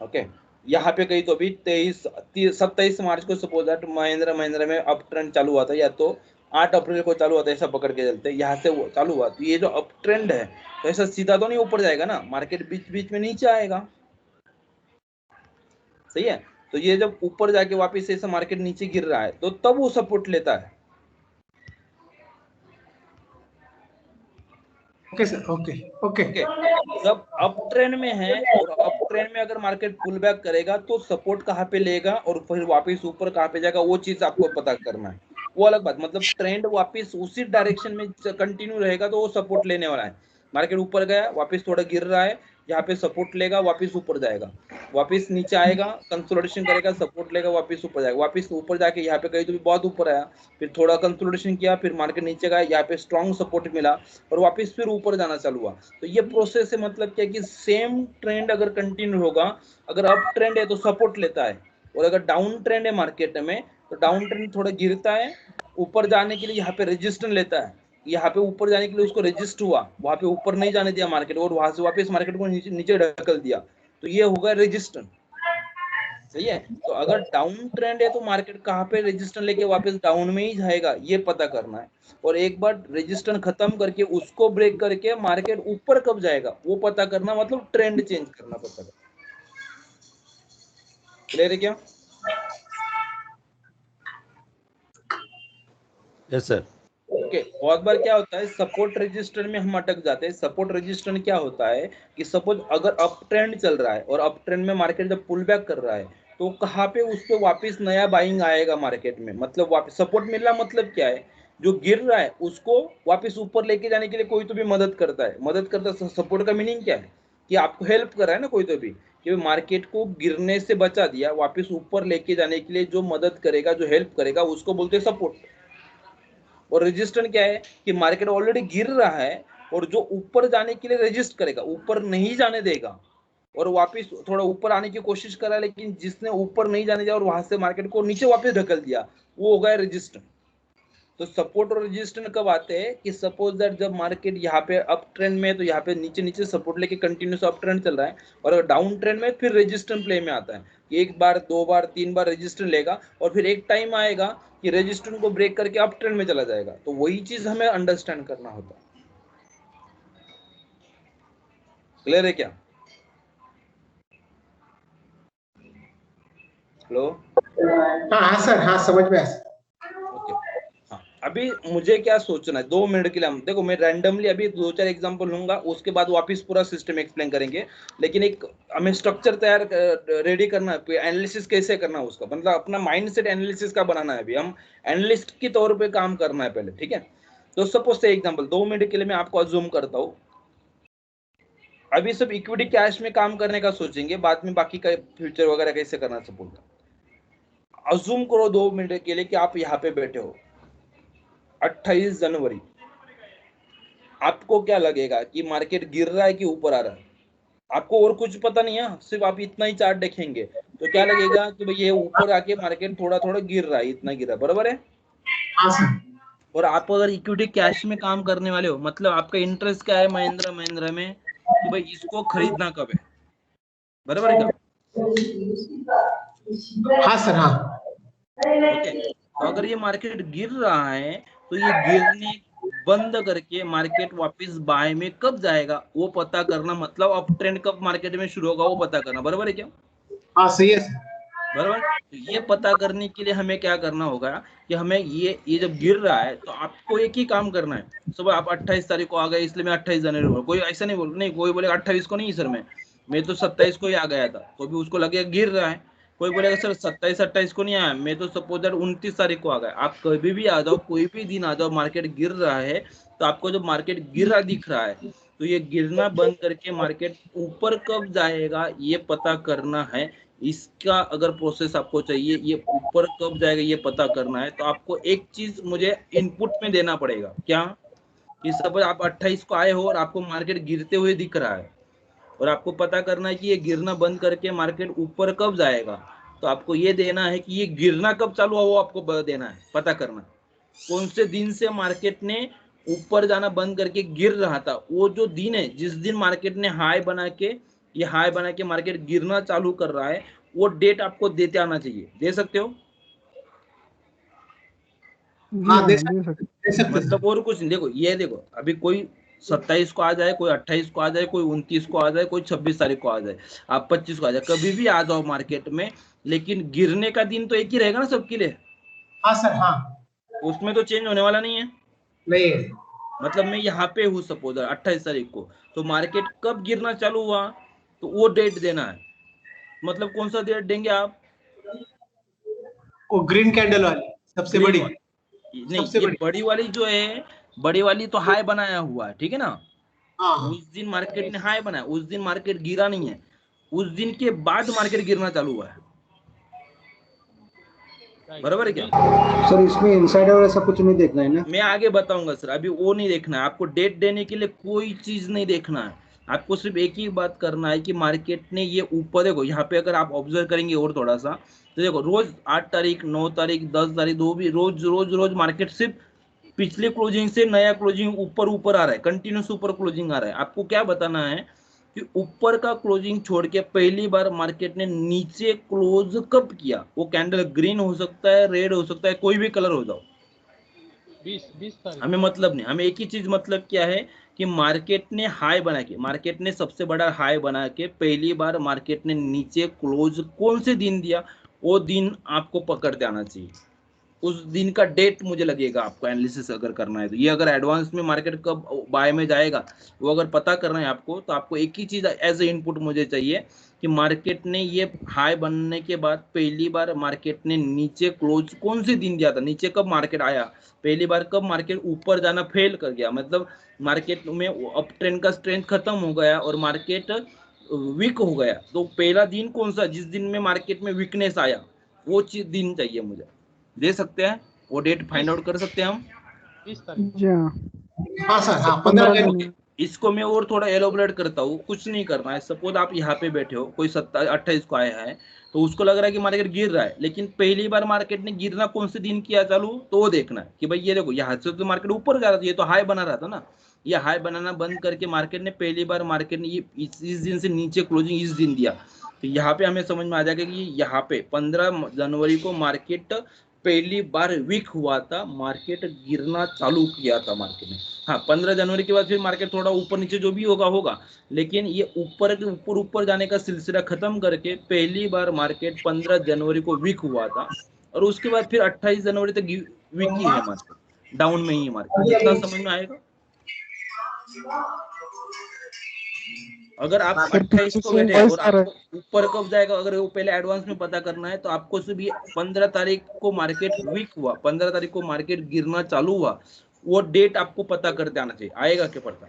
ओके। यहाँ पे कहीं तो भी 27 मार्च को सपोज दैट महिंद्रा में अप ट्रेंड चालू हुआ था, या तो 8 अप्रैल को चालू हुआ था, ऐसा पकड़ के चलते, यहाँ से वो चालू हुआ, तो ये जो अप ट्रेंड है तो ऐसा सीधा तो नहीं ऊपर जाएगा ना, मार्केट बीच बीच में नीचे आएगा, सही है। तो ये जब ऊपर जाके वापिस ऐसा मार्केट नीचे गिर रहा है तो तब वो सपोर्ट लेता है। Okay sir, okay okay. जब अप ट्रेंड में है और अप ट्रेंड में अगर मार्केट पुल बैक करेगा तो सपोर्ट कहाँ पे लेगा और फिर वापस ऊपर कहाँ पे जाएगा, वो चीज आपको पता करना है, वो अलग बात। मतलब ट्रेंड वापस उसी डायरेक्शन में कंटिन्यू रहेगा तो वो सपोर्ट लेने वाला है। मार्केट ऊपर गया, वापस थोड़ा गिर रहा है, यहाँ पे सपोर्ट लेगा, वापस ऊपर जाएगा, वापस नीचे आएगा, कंसोलिडेशन करेगा, सपोर्ट लेगा, वापस ऊपर जाएगा, वापस ऊपर जाके यहाँ पे कहीं तो भी बहुत ऊपर आया, फिर थोड़ा कंसोलिडेशन किया, फिर मार्केट नीचे गया, यहाँ पे स्ट्रॉन्ग सपोर्ट मिला और वापस फिर ऊपर जाना चालू हुआ। तो ये प्रोसेस है, मतलब क्या कि सेम ट्रेंड अगर कंटिन्यू होगा, अगर अप ट्रेंड है तो सपोर्ट लेता है, और अगर डाउन ट्रेंड है मार्केट में तो डाउन ट्रेंड थोड़ा गिरता है, ऊपर जाने के लिए यहाँ पे रेजिस्टेंस लेता है, यहाँ पे ऊपर जाने के लिए उसको रेजिस्ट हुआ, वहां पे ऊपर नहीं जाने दिया मार्केट, और वहां से वापस मार्केट को नीचे ढकल दिया, तो ये होगा रेजिस्टेंस, सही है। तो अगर डाउन ट्रेंड है तो मार्केट कहाँ पे रेजिस्टेंस लेके वापस डाउन में ही जाएगा, ये पता करना है। और एक बार रेजिस्टेंस खत्म करके उसको ब्रेक करके मार्केट ऊपर कब जाएगा वो पता करना, मतलब ट्रेंड चेंज करना पड़ता है। क्लियर है क्या? Yes sir. ओके, बहुत बार क्या होता है सपोर्ट रेजिस्टेंस में हम अटक जाते हैं। सपोर्ट रेजिस्टेंस क्या होता है कि सपोज अगर अप ट्रेंड चल रहा है और अप ट्रेंड में मार्केट जब पुल बैक कर रहा है तो कहाँ पे उस पे वापस नया बाइंग आएगा मार्केट में, मतलब वापस सपोर्ट मिल रहा, मतलब क्या है, जो गिर रहा है उसको वापस ऊपर लेके जाने के लिए कोई तो भी मदद करता है। मदद करता है, सपोर्ट का मीनिंग क्या है कि आपको हेल्प कर रहा है ना कोई तो भी, कि मार्केट को गिरने से बचा दिया, वापस ऊपर लेके जाने के लिए जो मदद करेगा, जो हेल्प करेगा, उसको बोलते हैं सपोर्ट। और रेजिस्टेंस क्या है कि मार्केट ऑलरेडी गिर रहा है और जो ऊपर जाने के लिए रेजिस्ट करेगा, ऊपर नहीं जाने देगा, और वापस थोड़ा ऊपर आने की कोशिश करा, लेकिन जिसने ऊपर नहीं जाने दिया और वहां से मार्केट को नीचे वापस ढकल दिया, वो हो गया रेजिस्टेंस। तो सपोर्ट और रेजिस्टेंस कब आते हैं कि सपोज दैट जब मार्केट यहाँ पे अप ट्रेंड में है तो यहाँ पे नीचे नीचे सपोर्ट लेके कंटिन्यूस अप ट्रेंड चल रहा है, और अगर डाउन ट्रेंड में फिर रेजिस्टेंस प्ले में आता है कि 1 बार 2 बार 3 बार रेजिस्टेंस लेगा और फिर एक टाइम आएगा कि रेजिस्टेंस को ब्रेक करके अप ट्रेंड में चला जाएगा। तो वही चीज हमें अंडरस्टैंड करना होता है। क्लियर है क्या? हेलो? हाँ सर, हाँ समझ में आया। ओके, हाँ अभी मुझे क्या सोचना है, 2 मिनट के लिए हम देखो, मैं रैंडमली अभी 2-4 एग्जांपल लूंगा, उसके बाद वापस पूरा सिस्टम एक्सप्लेन करेंगे। लेकिन एक हमें स्ट्रक्चर तैयार रेडी करना है, एनालिसिस कैसे करना है उसका, मतलब अपना माइंडसेट एनालिसिस का बनाना है। अभी हम एनालिस्ट के तौर पे काम करना है पहले, ठीक है। तो सपोज से एग्जांपल 2 मिनट के लिए मैं आपको अज्यूम करता हूँ, अभी सब इक्विटी कैश में काम करने का सोचेंगे, बाद में बाकी का फ्यूचर वगैरह कैसे करना सपोज। अज्यूम करो 2 मिनट के लिए कि आप यहाँ पे बैठे हो 28 जनवरी, आपको क्या लगेगा कि मार्केट गिर रहा है कि ऊपर आ रहा है? आपको और कुछ पता नहीं है, सिर्फ आप इतना ही चार्ट देखेंगे तो क्या लगेगा कि भाई ये ऊपर आके मार्केट थोड़ा थोड़ा गिर रहा है, इतना गिर रहा है, बराबर है। हाँ सर। और आप अगर इक्विटी कैश में काम करने वाले हो, मतलब आपका इंटरेस्ट क्या है महिंद्रा में कि भाई इसको खरीदना कब है, बराबर है क्या? हाँ सर, हाँ। ओके, तो अगर ये मार्केट गिर रहा है तो ये गिरने बंद करके मार्केट वापस बाय में कब जाएगा वो पता करना, मतलब अप ट्रेंड कब मार्केट में शुरू होगा वो पता करना, बराबर है क्या? हाँ सही है सर। बराबर। तो ये पता करने के लिए हमें क्या करना होगा कि हमें ये जब गिर रहा है तो आपको एक ही काम करना है। सुबह आप 28 तारीख को आ गए इसलिए मैं 28 जनवरी बोल, कोई ऐसा नहीं बोल, नहीं कोई बोलेगा 28 को नहीं सर मैं तो 27 को ही आ गया था, तो भी उसको लगेगा गिर रहा है, कोई बोलेगा सर 27-28 को नहीं आया, मैं तो सपोज दैट 29 तारीख को आ गया। आप कभी भी आ जाओ, कोई भी दिन आ जाओ, मार्केट गिर रहा है तो आपको जब मार्केट गिर रहा दिख रहा है तो ये गिरना बंद करके मार्केट ऊपर कब जाएगा ये पता करना है। इसका अगर प्रोसेस आपको चाहिए, ये ऊपर कब जाएगा ये पता करना है, तो आपको एक चीज मुझे इनपुट में देना पड़ेगा। क्या? कि सपोज आप 28 को आए हो और आपको मार्केट गिरते हुए दिख रहा है और आपको पता करना है कि ये गिरना बंद करके मार्केट ऊपर कब जाएगा, तो आपको ये देना है कि ये गिरना कब चालू हुआ वो आपको देना है, पता करना कौन से दिन से मार्केट ने ऊपर जाना बंद करके गिर रहा था। वो जो दिन है जिस दिन मार्केट ने हाई बना के मार्केट गिरना चालू कर रहा है, वो डेट आपको देते आना चाहिए। दे सकते हो? जी हाँ हाँ, दे दे सकते सकते। मतलब और कुछ नहीं। देखो ये देखो, अभी कोई 27 को आ जाए, कोई 28 को आ जाए, कोई 29 को आ जाए, कोई 26 तारीख को आ जाए, आप 25 को आ जाए, कभी भी आ जाओ मार्केट में, लेकिन गिरने का दिन तो एक ही रहेगा ना सबके लिए। हाँ सर, हाँ उसमें तो चेंज होने वाला नहीं है। नहीं है। मतलब मैं यहाँ पे हूँ सपोज 28 तारीख को, तो मार्केट कब गिरना चालू हुआ तो वो डेट देना है। मतलब कौन सा डेट देंगे आप? वो ग्रीन कैंडल वाली सबसे ग्रीन बड़ी, वाली नहीं, सबसे ये बड़ी। बड़ी वाली जो है, बड़ी वाली तो हाई बनाया हुआ है, ठीक है ना। हाँ हाँ उस दिन मार्केट ने हाई बनाया, उस दिन मार्केट गिरा नहीं है, उस दिन के बाद मार्केट गिरना चालू हुआ है। बराबर है क्या? सर इसमें इनसाइडर ऐसा कुछ नहीं देखना है ना? मैं आगे बताऊंगा सर, अभी वो नहीं देखना है आपको। डेट देने के लिए कोई चीज नहीं देखना है आपको, सिर्फ एक ही बात करना है कि मार्केट ने ये ऊपर, देखो यहाँ पे अगर आप ऑब्जर्व करेंगे और थोड़ा सा, तो देखो रोज 8 तारीख, 9 तारीख, 10 तारीख, दो भी रोज रोज रोज मार्केट सिर्फ पिछले क्लोजिंग से नया क्लोजिंग ऊपर ऊपर आ रहा है, कंटिन्यूस ऊपर क्लोजिंग आ रहा है। आपको क्या बताना है कि ऊपर का क्लोजिंग छोड़ के पहली बार मार्केट ने नीचे क्लोज कब किया। वो कैंडल ग्रीन हो सकता है, रेड हो सकता है, कोई भी कलर हो जाओ, 20 तारीख। हमें मतलब नहीं। हमें एक ही चीज मतलब क्या है कि मार्केट ने हाई बना के, मार्केट ने सबसे बड़ा हाई बना के पहली बार मार्केट ने नीचे क्लोज कौन से दिन दिया, वो दिन आपको पकड़ते आना चाहिए। उस दिन का डेट मुझे लगेगा आपको एनालिसिस अगर करना है तो। ये अगर एडवांस में मार्केट कब बाय में जाएगा वो अगर पता करना है आपको, तो आपको एक ही चीज एज ए इनपुट मुझे चाहिए कि मार्केट ने ये हाई बनने के बाद पहली बार मार्केट ने नीचे क्लोज कौन से दिन दिया था, नीचे कब मार्केट आया पहली बार, कब मार्केट ऊपर जाना फेल कर गया, मतलब मार्केट में अप ट्रेंड का स्ट्रेंथ खत्म हो गया और मार्केट वीक हो गया, तो पहला दिन कौन सा जिस दिन में मार्केट में वीकनेस आया, वो चीज दिन चाहिए मुझे। दे सकते हैं? वो डेट फाइंड आउट कर सकते हैं हम? 20 तारीख। हाँ। जी हाँ, हाँ सर, हाँ 15 15 जनवरी। इसको मैं और थोड़ा एलोबरेट करता हूँ, कुछ नहीं करना है। सपोज आप यहाँ पे बैठे हो, कोई 27-28 को आया है, तो उसको लग रहा है कि मार्केट गिर रहा है, लेकिन पहली बार मार्केट ने गिरना कौन से दिन किया चालू, तो वो देखना है कि भाई ये देखो यहाँ से तो मार्केट ऊपर जा रहा था, ये तो हाई बना रहा था ना, ये हाई बनाना बंद करके मार्केट ने पहली बार मार्केट ने ये इस दिन से नीचे क्लोजिंग इस दिन दिया, तो यहाँ पे हमें समझ में आ जाएगा कि यहाँ पे 15 जनवरी को मार्केट पहली बार वीक हुआ था, मार्केट गिरना चालू किया था मार्केट ने। हाँ 15 जनवरी के बाद फिर मार्केट थोड़ा ऊपर नीचे जो भी होगा होगा, लेकिन ये ऊपर के ऊपर ऊपर जाने का सिलसिला खत्म करके पहली बार मार्केट 15 जनवरी को वीक हुआ था, और उसके बाद फिर 28 जनवरी तक वीक ही है मार्केट, डाउन में ही है मार्केट। इतना समझ में आएगा? अगर आप सर 28 पीछे को से बैठे वॉइस और आ रहा है। आपको ऊपर कब जाएगा अगर वो पहले एडवांस में पता करना है, तो आपको सिर्फ ये 15 तारीख को मार्केट वीक हुआ, 15 तारीख को मार्केट गिरना चालू हुआ, वो डेट आपको पता करते आना चाहिए। आएगा क्या पता?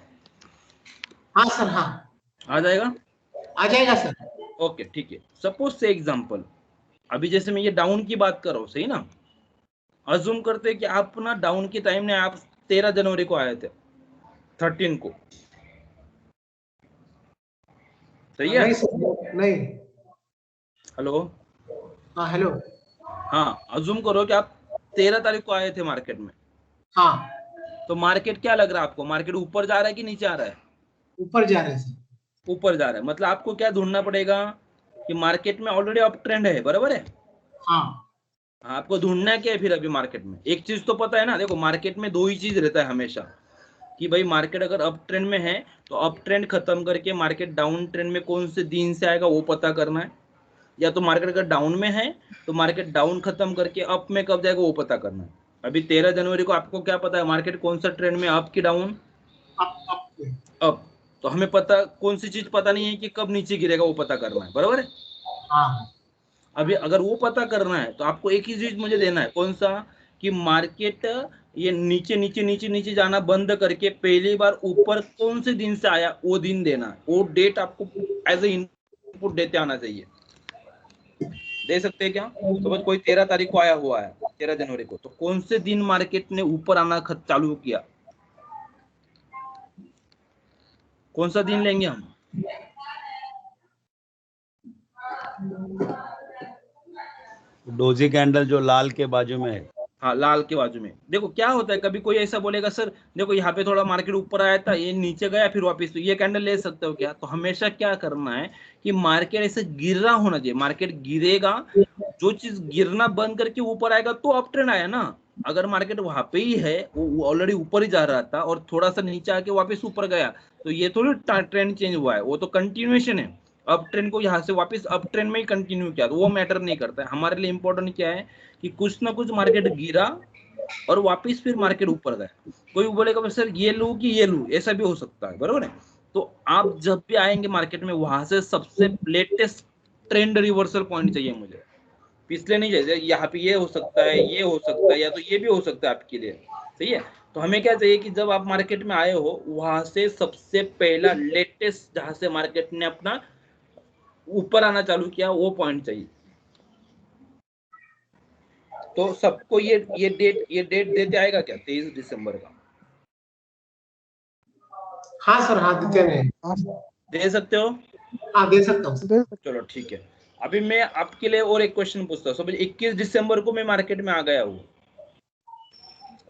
हाँ सर, हाँ आ जाएगा? आ जाएगा सर। ओके ठीक है। सपोज से एग्जांपल, अभी जैसे मैं ये डाउन की बात कर रहा हूँ, सही ना, अज्यूम करते हैं कि आप ना डाउन के टाइम में आप 13 जनवरी को आए थे, 13 को, सही है? नहीं सर, नहीं। हेलो? हाँ हेलो। हाँ अज्यूम करो कि आप 13 तारीख को आए थे मार्केट में, हाँ तो मार्केट क्या लग रहा है आपको, मार्केट ऊपर जा रहा है कि नीचे आ रहा है? ऊपर जा रहे हैं सर। ऊपर जा रहा है, मतलब आपको क्या ढूंढना पड़ेगा कि मार्केट में ऑलरेडी अप ट्रेंड है, बराबर है? हाँ आपको ढूंढना क्या है फिर अभी मार्केट में? एक चीज तो पता है ना, देखो मार्केट में दो ही चीज रहता है हमेशा, कि भाई मार्केट अगर अप ट्रेंड में है तो अप ट्रेंड खत्म करके मार्केट डाउन ट्रेंड में कौन से दिन से आएगा वो पता करना है, या तो मार्केट अगर डाउन में है तो मार्केट डाउन खत्म करके अप में कब जाएगा वो पता करना है। अभी 13 जनवरी को आपको क्या पता है मार्केट कौन सा ट्रेंड में, अप की डाउन? अप। तो हमें पता कौन सी चीज पता नहीं है कि कब नीचे गिरेगा वो पता करना है, बराबर है? हाँ अभी अगर वो पता करना है तो आपको एक ही चीज मुझे देना है, कौन सा, कि मार्केट ये नीचे नीचे नीचे नीचे जाना बंद करके पहली बार ऊपर कौन से दिन से आया वो दिन देना है, वो डेट आपको एज ए इनपुट देते आना चाहिए। दे सकते हैं क्या? तो बस कोई 13 तारीख को आया हुआ है, 13 जनवरी को, तो कौन से दिन मार्केट ने ऊपर आना चालू किया, कौन सा दिन लेंगे हम? डोजी कैंडल जो लाल के बाजू में है। हाँ, लाल के बाजू में। देखो क्या होता है, कभी कोई ऐसा बोलेगा सर देखो यहाँ पे थोड़ा मार्केट ऊपर आया था, ये नीचे गया फिर वापस, तो ये कैंडल ले सकते हो क्या? तो हमेशा क्या करना है कि मार्केट ऐसे गिर रहा होना चाहिए, मार्केट गिरेगा, जो चीज गिरना बंद करके ऊपर आएगा तो अप ट्रेंड आया ना। अगर मार्केट वहां पे ही है, वो ऑलरेडी ऊपर ही जा रहा था और थोड़ा सा नीचे आके वापस ऊपर गया, तो ये थोड़ी ट्रेंड चेंज हुआ है, वो तो कंटिन्यूएशन है। अप ट्रेंड को यहाँ से वापस अप ट्रेंड में ही कंटिन्यू किया, तो वो मैटर नहीं करता है। हमारे लिए इंपॉर्टेंट क्या है कि कुछ ना कुछ मार्केट गिरा और वापस फिर मार्केट ऊपर गया। कोई बोलेगा सर ये लूं कि ये लूं, ऐसा भी हो सकता है, बरोबर है। तो आप जब भी आएंगे मार्केट में, वहां से सबसे लेटेस्ट ट्रेंड रिवर्सल पॉइंट चाहिए मुझे, पिछले नहीं चाहिए। यहाँ पे ये हो सकता है, ये हो सकता है, या तो ये भी हो सकता है आपके लिए, सही है। तो हमें क्या चाहिए कि जब आप मार्केट में आए हो, वहां से सबसे पहला लेटेस्ट जहां से मार्केट ने अपना ऊपर आना चालू किया वो पॉइंट चाहिए। तो सबको ये डेट देते आएगा क्या 23 दिसंबर का? हाँ सर, हाँ देते हैं। दे सकते हो? हाँ दे सकता हूँ। चलो ठीक है। अभी मैं आपके लिए और एक क्वेश्चन पूछता हूँ। समझ 21 दिसंबर को मैं मार्केट में आ गया हूँ,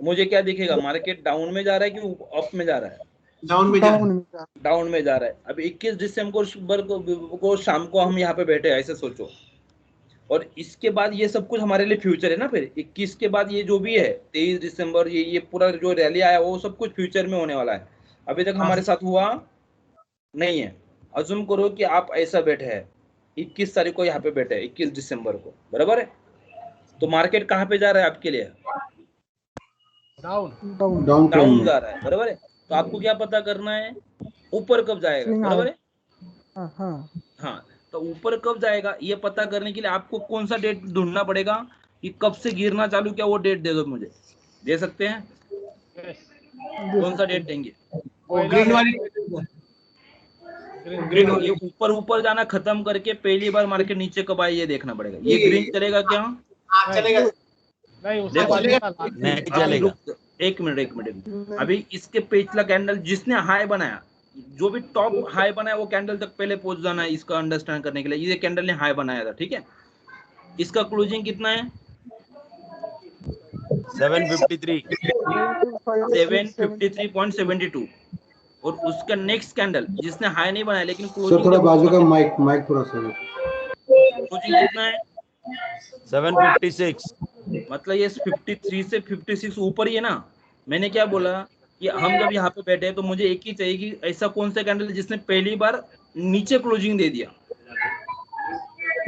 मुझे क्या दिखेगा, मार्केट डाउन में जा रहा है कि अप में जा रहा है? डाउन में जा डाउन में जा रहा है। अभी 21 दिसंबर को शाम को हम यहाँ पे बैठे हैं, ऐसे सोचो। और इसके बाद ये सब कुछ हमारे लिए फ्यूचर है ना। फिर 21 के बाद ये जो भी है 23 दिसंबर, ये पूरा जो रैली आया वो सब कुछ फ्यूचर में होने वाला है। अभी तक हमारे साथ हुआ नहीं है। अज्यूम करो कि आप ऐसा बैठे हैं, 21 तारीख को यहाँ पे बैठे हैं, 21 दिसंबर को, बराबर है। तो मार्केट कहाँ पे जा रहा है आपके लिए? डाउन जा रहा है, बराबर है। तो आपको क्या पता करना है, ऊपर कब जाएगा, बराबर है। हाँ, तो ऊपर कब जाएगा ये पता करने के लिए आपको कौन सा डेट ढूंढना पड़ेगा कि कब से गिरना चालू किया, वो डेट दे दो मुझे। दे सकते हैं? कौन सा डेट देंगे? ग्रीन वाली, ग्रीन। ये ऊपर ऊपर जाना खत्म करके पहली बार मार्केट नीचे कब आए ये देखना पड़ेगा। ये ग्रीन चलेगा क्या? हाँ चलेगा। नहीं उसका देखो, नहीं चलेगा। एक मिनट। अभी इसके पिछला कैंडल जिसने हाई बनाया, जो भी टॉप हाई बनाया, वो कैंडल तक पहले पहुंच जाना है इसका अंडरस्टैंड करने के लिए। ये कैंडल ने हाई बनाया था, ठीक है। इसका क्लोजिंग कितना है? 753 753.72। और उसका नेक्स्ट कैंडल जिसने हाई नहीं बनाया लेकिन सर क्लोजिंग थोड़ा बाजू का माइक थोड़ा सा, क्लोजिंग कितना है? 756। मतलब ये 53 से 56 ऊपर ही है ना। मैंने क्या बोला कि हम जब यहाँ पे बैठे हैं तो मुझे एक ही चाहिए कि ऐसा कौन सा कैंडल जिसने पहली बार नीचे क्लोजिंग दे दिया।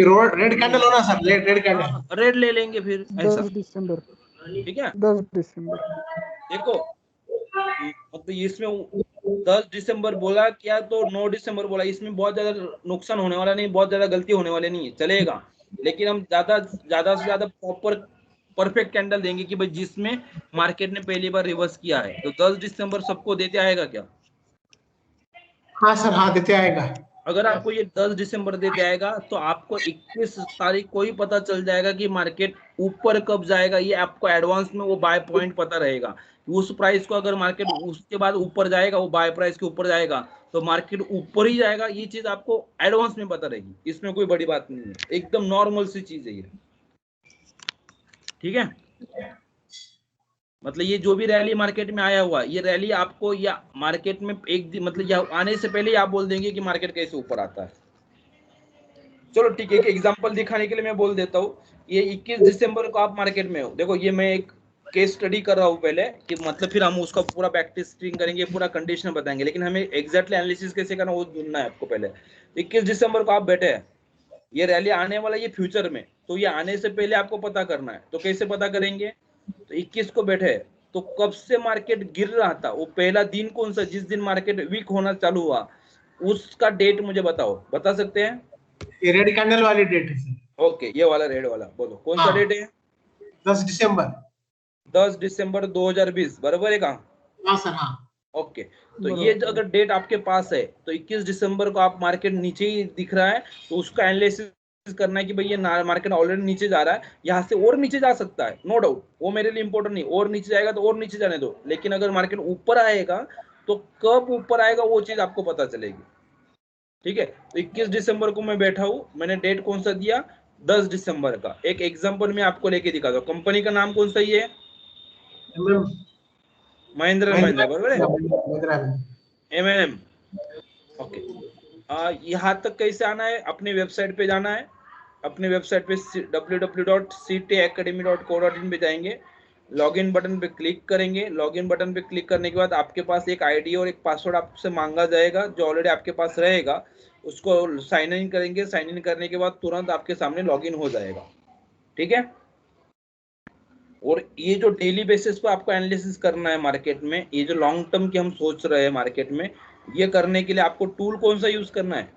रेड कैंडल होना सर, रेड कैंडल। रेड ले लेंगे फिर, ऐसा, 10 दिसंबर, ठीक है। 10 दिसंबर। देखो तो इसमें 10 दिसंबर बोला क्या तो 9 दिसंबर बोला, इसमें बहुत ज्यादा नुकसान होने वाला नहीं, बहुत ज्यादा गलती होने वाली नहीं है, चलेगा। लेकिन हम ज्यादा से ज्यादा प्रॉपर परफेक्ट कैंडल देंगे कि भाई जिसमें मार्केट ने पहली बार रिवर्स किया है। तो 10 दिसंबर सबको देते आएगा क्या? हाँ सर, हाँ देते आएगा। अगर आपको ये 10 दिसंबर देते आएगा तो आपको 21 तारीख को ही पता चल जाएगा कि मार्केट ऊपर कब जाएगा। ये आपको एडवांस में वो बाय पॉइंट पता रहेगा। उस प्राइस को अगर मार्केट उसके बाद ऊपर जाएगा, वो बाय प्राइस के ऊपर जाएगा तो मार्केट ऊपर ही जाएगा। ये चीज आपको एडवांस में पता रहेगी, इसमें कोई बड़ी बात नहीं है, एकदम नॉर्मल सी चीज है ये, ठीक है। मतलब ये जो भी रैली मार्केट में आया हुआ, ये रैली आपको या मार्केट में एक दिन मतलब या आने से पहले ही आप बोल देंगे कि मार्केट कैसे ऊपर आता है। चलो ठीक है, एक एग्जांपल दिखाने के लिए मैं बोल देता हूँ। ये 21 दिसंबर को आप मार्केट में हो, देखो ये मैं एक केस स्टडी कर रहा हूँ पहले कि मतलब फिर हम उसका पूरा बैक टेस्टिंग करेंगे, पूरा कंडीशन बताएंगे, लेकिन हमें एग्जैक्टली एनालिसिस कैसे करना वो ढूंढना है आपको पहले। 21 दिसंबर को आप बैठे हैं, ये रैली आने वाला ये फ्यूचर में, तो ये आने से पहले आपको पता करना है। तो कैसे पता करेंगे? तो 21 को बैठे तो कब से मार्केट गिर रहा था, वो पहला दिन कौन सा जिस दिन मार्केट वीक होना चालू हुआ, उसका डेट मुझे बताओ, बता सकते हैं? ये रेड कैंडल वाली डेट है सर। ओके, ये वाला रेड वाला बोलो, कौन सा हाँ। डेट है? 10 दिसंबर। 10 दिसंबर 2020, बराबर है कहाँ? हाँ सर, हाँ। ओके, तो ये जो अगर डेट आपके पास है तो 21 दिसंबर को आप मार्केट नीचे ही दिख रहा है, तो उसका एनालिसिस करना है कि भाई ये मार्केट ऑलरेडी नीचे जा रहा है, यहाँ से और नीचे जा सकता है, नो डाउट, वो मेरे लिए इंपॉर्टेंट नहीं, और नीचे जाएगा तो और नीचे जाने दो, लेकिन अगर मार्केट ऊपर आएगा तो कब ऊपर आएगा वो चीज आपको पता चलेगी। ठीक है, तो 21 दिसंबर को मैं बैठा हूँ, मैंने डेट कौन सा दिया? 10 दिसंबर का। एक एग्जांपल मैं आपको लेके दिखाता हूँ, कंपनी का नाम कौन सा ही है? महिंद्रा एंड महिंद्रा, बराबर है, महिंद्रा। M&M। ओके, यहाँ तक कैसे आना है? अपनी वेबसाइट पे जाना है, अपनी वेबसाइट पे www.ctacademy.co.in पे जाएंगे, लॉगिन बटन पे क्लिक करेंगे, लॉगिन बटन पे क्लिक करने के बाद आपके पास एक आईडी और एक पासवर्ड आपसे मांगा जाएगा, जो ऑलरेडी आपके पास रहेगा, उसको साइन इन करेंगे, साइन इन करने के बाद तुरंत आपके सामने लॉगिन हो जाएगा। ठीक है, और ये जो डेली बेसिस पे आपको एनालिसिस करना है मार्केट में, ये जो लॉन्ग टर्म की हम सोच रहे हैं मार्केट में, ये करने के लिए आपको टूल कौन सा यूज करना है?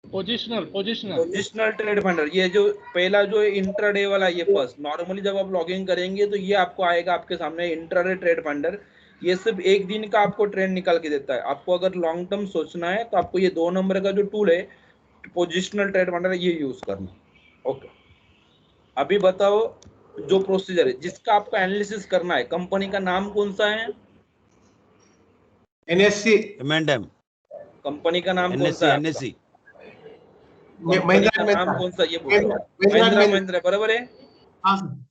Positional positional trade finder. ये जो पहला जो इंट्राडे वाला, ये फर्स्ट, नॉर्मली जब आप लॉगिन करेंगे तो ये आपको आएगा आपके सामने इंट्राडे ट्रेड फाइंडर। ये सिर्फ एक दिन का आपको ट्रेंड निकाल के देता है। आपको अगर लॉन्ग टर्म सोचना है तो आपको ये 2 नंबर का जो टूल है पोजिशनल ट्रेड फाइंडर, ये यूज करना। ओके, अभी बताओ जो प्रोसीजर है जिसका आपको एनालिसिस करना है, कंपनी का नाम कौन सा है? NSE। M&M, कंपनी का नाम कौन सा है? NSE, कंपनी का नाम कौन सा, ये बोलो। महिंद्रा महिंद्रा, बराबर है। हाँ सर।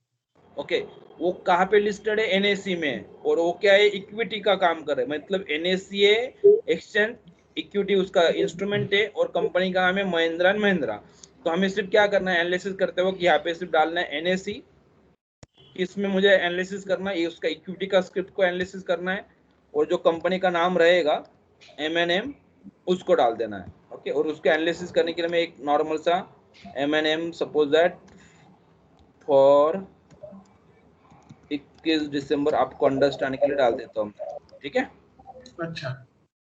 ओके, वो कहाँ पे लिस्टेड है? NSE में। और वो क्या है? इक्विटी का काम कर रहा है, मतलब NSE एक्सचेंज इक्विटी उसका इंस्ट्रूमेंट है, और कंपनी का नाम है महिंद्रा एंड महिंद्रा। तो हमें सिर्फ क्या करना है एनालिसिस करते वक्त, यहाँ पे सिर्फ डालना है NSE, इसमें मुझे एनालिसिस करना है, ये उसका इक्विटी का स्क्रिप्ट को एनालिसिस करना है, और जो कंपनी का नाम रहेगा M&M, उसको डाल देना है। ओके, और उसको एनालिसिस करने के लिए मैं एक नॉर्मल सा M&M सपोज दैट फॉर 21 दिसंबर आपको अंडरस्टैंड के लिए डाल देता हूँ। ठीक है, अच्छा।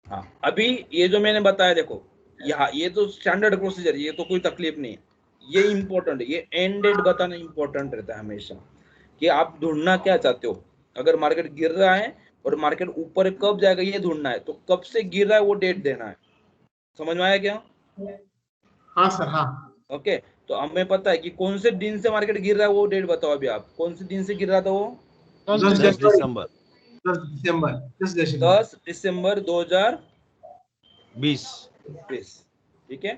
हाँ, अभी ये जो मैंने बताया देखो, यहाँ ये तो स्टैंडर्ड प्रोसीजर, ये तो कोई तकलीफ नहीं है, ये इंपॉर्टेंट है, ये एंड डेट बताना इंपॉर्टेंट रहता है हमेशा, कि आप ढूंढना क्या चाहते हो। अगर मार्केट गिर रहा है और मार्केट ऊपर कब जाएगा ये ढूंढना है, तो कब से गिर रहा है वो डेट देना है। समझ में आया क्या? हाँ सर, हाँ। ओके, तो हमें पता है कि कौन से दिन से मार्केट गिर रहा है, वो डेट बताओ अभी आप, कौन से दिन से गिर रहा था वो? 10 10 दिसंबर 10 दिसंबर 20। 2020। ठीक है,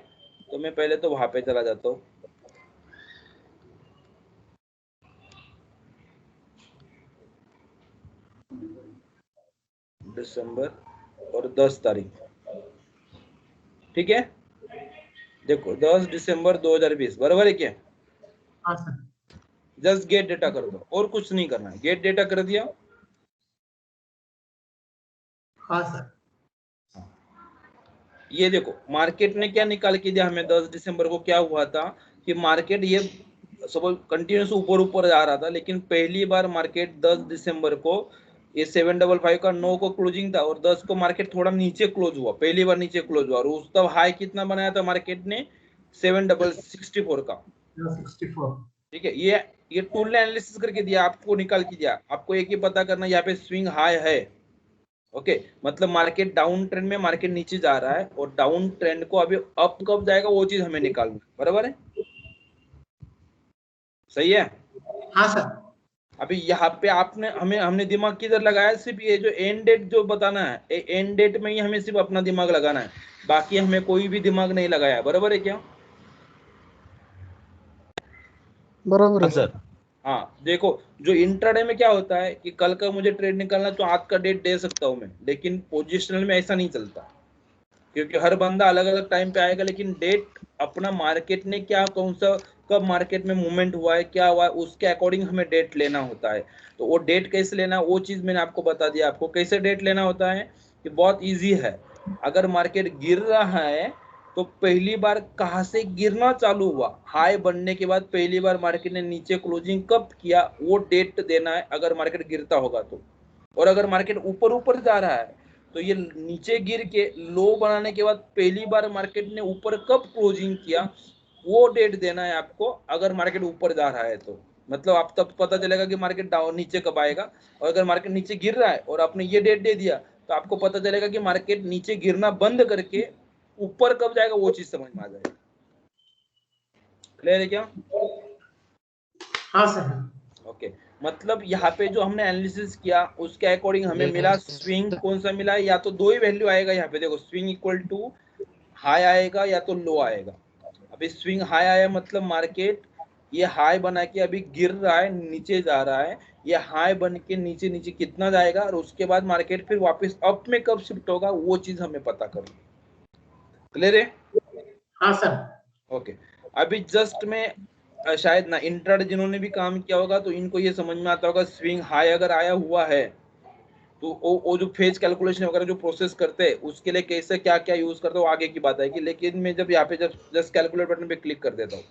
तो मैं पहले तो वहां पे चला जाता हूँ। दिसंबर और 10 तारीख, ठीक है, देखो 10 दिसंबर 2020, बराबर है क्या? हाँ सर। जस्ट गेट डेटा कर दो, और कुछ नहीं करना है, गेट डेटा कर दिया। हाँ सर। ये देखो मार्केट ने क्या निकाल के दिया हमें 10 दिसंबर को, क्या हुआ था कि मार्केट ये सपोज कंटिन्यूस ऊपर ऊपर जा रहा था, लेकिन पहली बार मार्केट 10 दिसंबर को ये 755 का 9 को क्लोजिंग था, और 10 को मार्केट थोड़ा नीचे क्लोज हुआ, पहली बार नीचे क्लोज हुआ, और उस तब हाई कितना बनाया था मार्केट ने? 764 का। 64। ठीक है, ये टूल ने एनालिसिस करके दिया आपको, निकाल के दिया आपको। एक ही पता करना, यहाँ पे स्विंग हाई है। ओके, मतलब मार्केट डाउन ट्रेंड में, मार्केट नीचे जा रहा है, और डाउन ट्रेंड को अभी अप कब जाएगा वो चीज हमें निकालना है, बराबर है? सही है। हाँ सर। अभी यहाँ पे आपने हमने दिमाग किधर लगाया? सिर्फ ये जो एंड डेट जो बताना है, एंड डेट में ही हमें सिर्फ अपना दिमाग लगाना है, बाकी हमें कोई भी दिमाग नहीं लगाया, बराबर है क्या? बराबर हाँ है। सर। हाँ, देखो जो इंट्राडे में क्या होता है कि कल का मुझे ट्रेड निकालना तो आज का डेट दे सकता हूँ मैं, लेकिन पोजिशनल में ऐसा नहीं चलता, क्योंकि हर बंदा अलग अलग टाइम पे आएगा, लेकिन डेट अपना मार्केट ने क्या, कौन सा कब मार्केट में मूवमेंट हुआ है, क्या हुआ है, उसके अकॉर्डिंग हमें डेट लेना होता है। तो वो डेट कैसे लेना है वो चीज मैंने आपको बता दिया। आपको कैसे डेट लेना होता है कि बहुत इजी है। अगर मार्केट गिर रहा है तो पहली बार कहाँ से गिरना चालू हुआ, हाई बनने के बाद पहली बार मार्केट ने नीचे क्लोजिंग कब किया, वो डेट देना है अगर मार्केट गिरता होगा तो। और अगर मार्केट ऊपर ऊपर जा रहा है तो ये नीचे गिर के लो बनाने के बाद पहली बार मार्केट ने ऊपर कब क्लोजिंग किया, वो डेट देना है आपको अगर मार्केट ऊपर जा रहा है तो, मतलब आप तब पता चलेगा कि मार्केट डाउन नीचे कब आएगा, और अगर मार्केट नीचे गिर रहा है और आपने ये डेट दे दिया तो आपको पता चलेगा कि मार्केट नीचे गिरना बंद करके ऊपर कब जाएगा, वो चीज समझ में आ जाएगा। क्लियर है क्या? हाँ सर। ओके, मतलब यहाँ पे जो हमने एनालिसिस किया उसके अकॉर्डिंग हमें मिला स्विंग कौन सा मिला, या तो दो ही वैल्यू आएगा यहाँ पे, देखो स्विंग इक्वल टू हाई आएगा या तो लो आएगा। अभी स्विंग हाई आया मतलब मार्केट ये हाई बना के अभी गिर रहा है, नीचे जा रहा है, ये हाई बन के नीचे नीचे कितना जाएगा, और उसके बाद मार्केट फिर वापस अप में कब शिफ्ट होगा, वो चीज हमें पता करनी। क्लियर है? हाँ सर। ओके, अभी जस्ट में शायद ना इंट्राडे जिन्होंने भी काम किया होगा तो इनको ये समझ में आता होगा, स्विंग हाई अगर आया हुआ है तो वो जो फेज कैलकुलेशन वगैरह जो प्रोसेस करते हैं उसके लिए कैसे क्या क्या यूज करते हो आगे की बात आएगी, लेकिन मैं जब यहाँ पे जब जस्ट कैलकुलेट बटन पे क्लिक कर देता हूँ,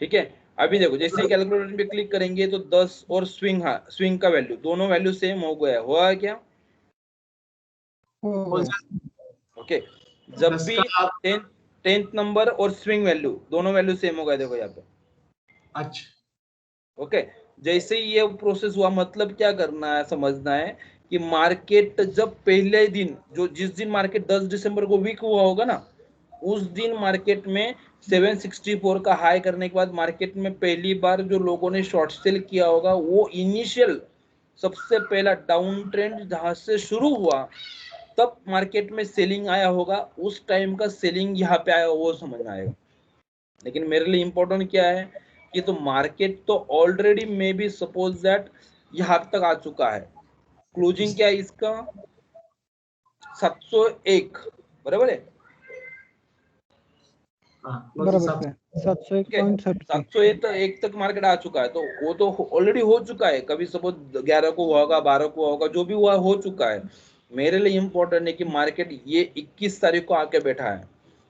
ठीक है। अभी देखो जैसे ही कैलकुलेट बटन पे क्लिक करेंगे तो 10 और स्विंग का वैल्यू दोनों वैल्यू सेम हो गया, हुआ है क्या? ओके, जब भी 10th नंबर और स्विंग वैल्यू दोनों वैल्यू सेम हो गए, देखो यहाँ पे। अच्छा। ओके, जैसे ही ये प्रोसेस हुआ मतलब क्या करना है, समझना है कि मार्केट जब पहले दिन जो जिस दिन मार्केट 10 दिसंबर को वीक हुआ होगा ना, उस दिन मार्केट में 764 का हाई करने के बाद मार्केट में पहली बार जो लोगों ने शॉर्ट सेल किया होगा वो इनिशियल सबसे पहला डाउन ट्रेंड जहां से शुरू हुआ तब मार्केट में सेलिंग आया होगा, उस टाइम का सेलिंग यहाँ पे आया वो समझ में आएगा। लेकिन मेरे लिए इंपॉर्टेंट क्या है कि तो मार्केट तो already may be suppose that यहाँ तक आ चुका है, क्लोजिंग क्या है इसका 701, बराबर है? बराबर है 701 तक मार्केट आ चुका है, तो वो तो ऑलरेडी हो चुका है, कभी सपोज 11 को हुआ होगा, 12 को हुआ होगा, जो भी हुआ हो चुका है। मेरे लिए इंपॉर्टेंट है कि मार्केट ये 21 तारीख को आके बैठा है,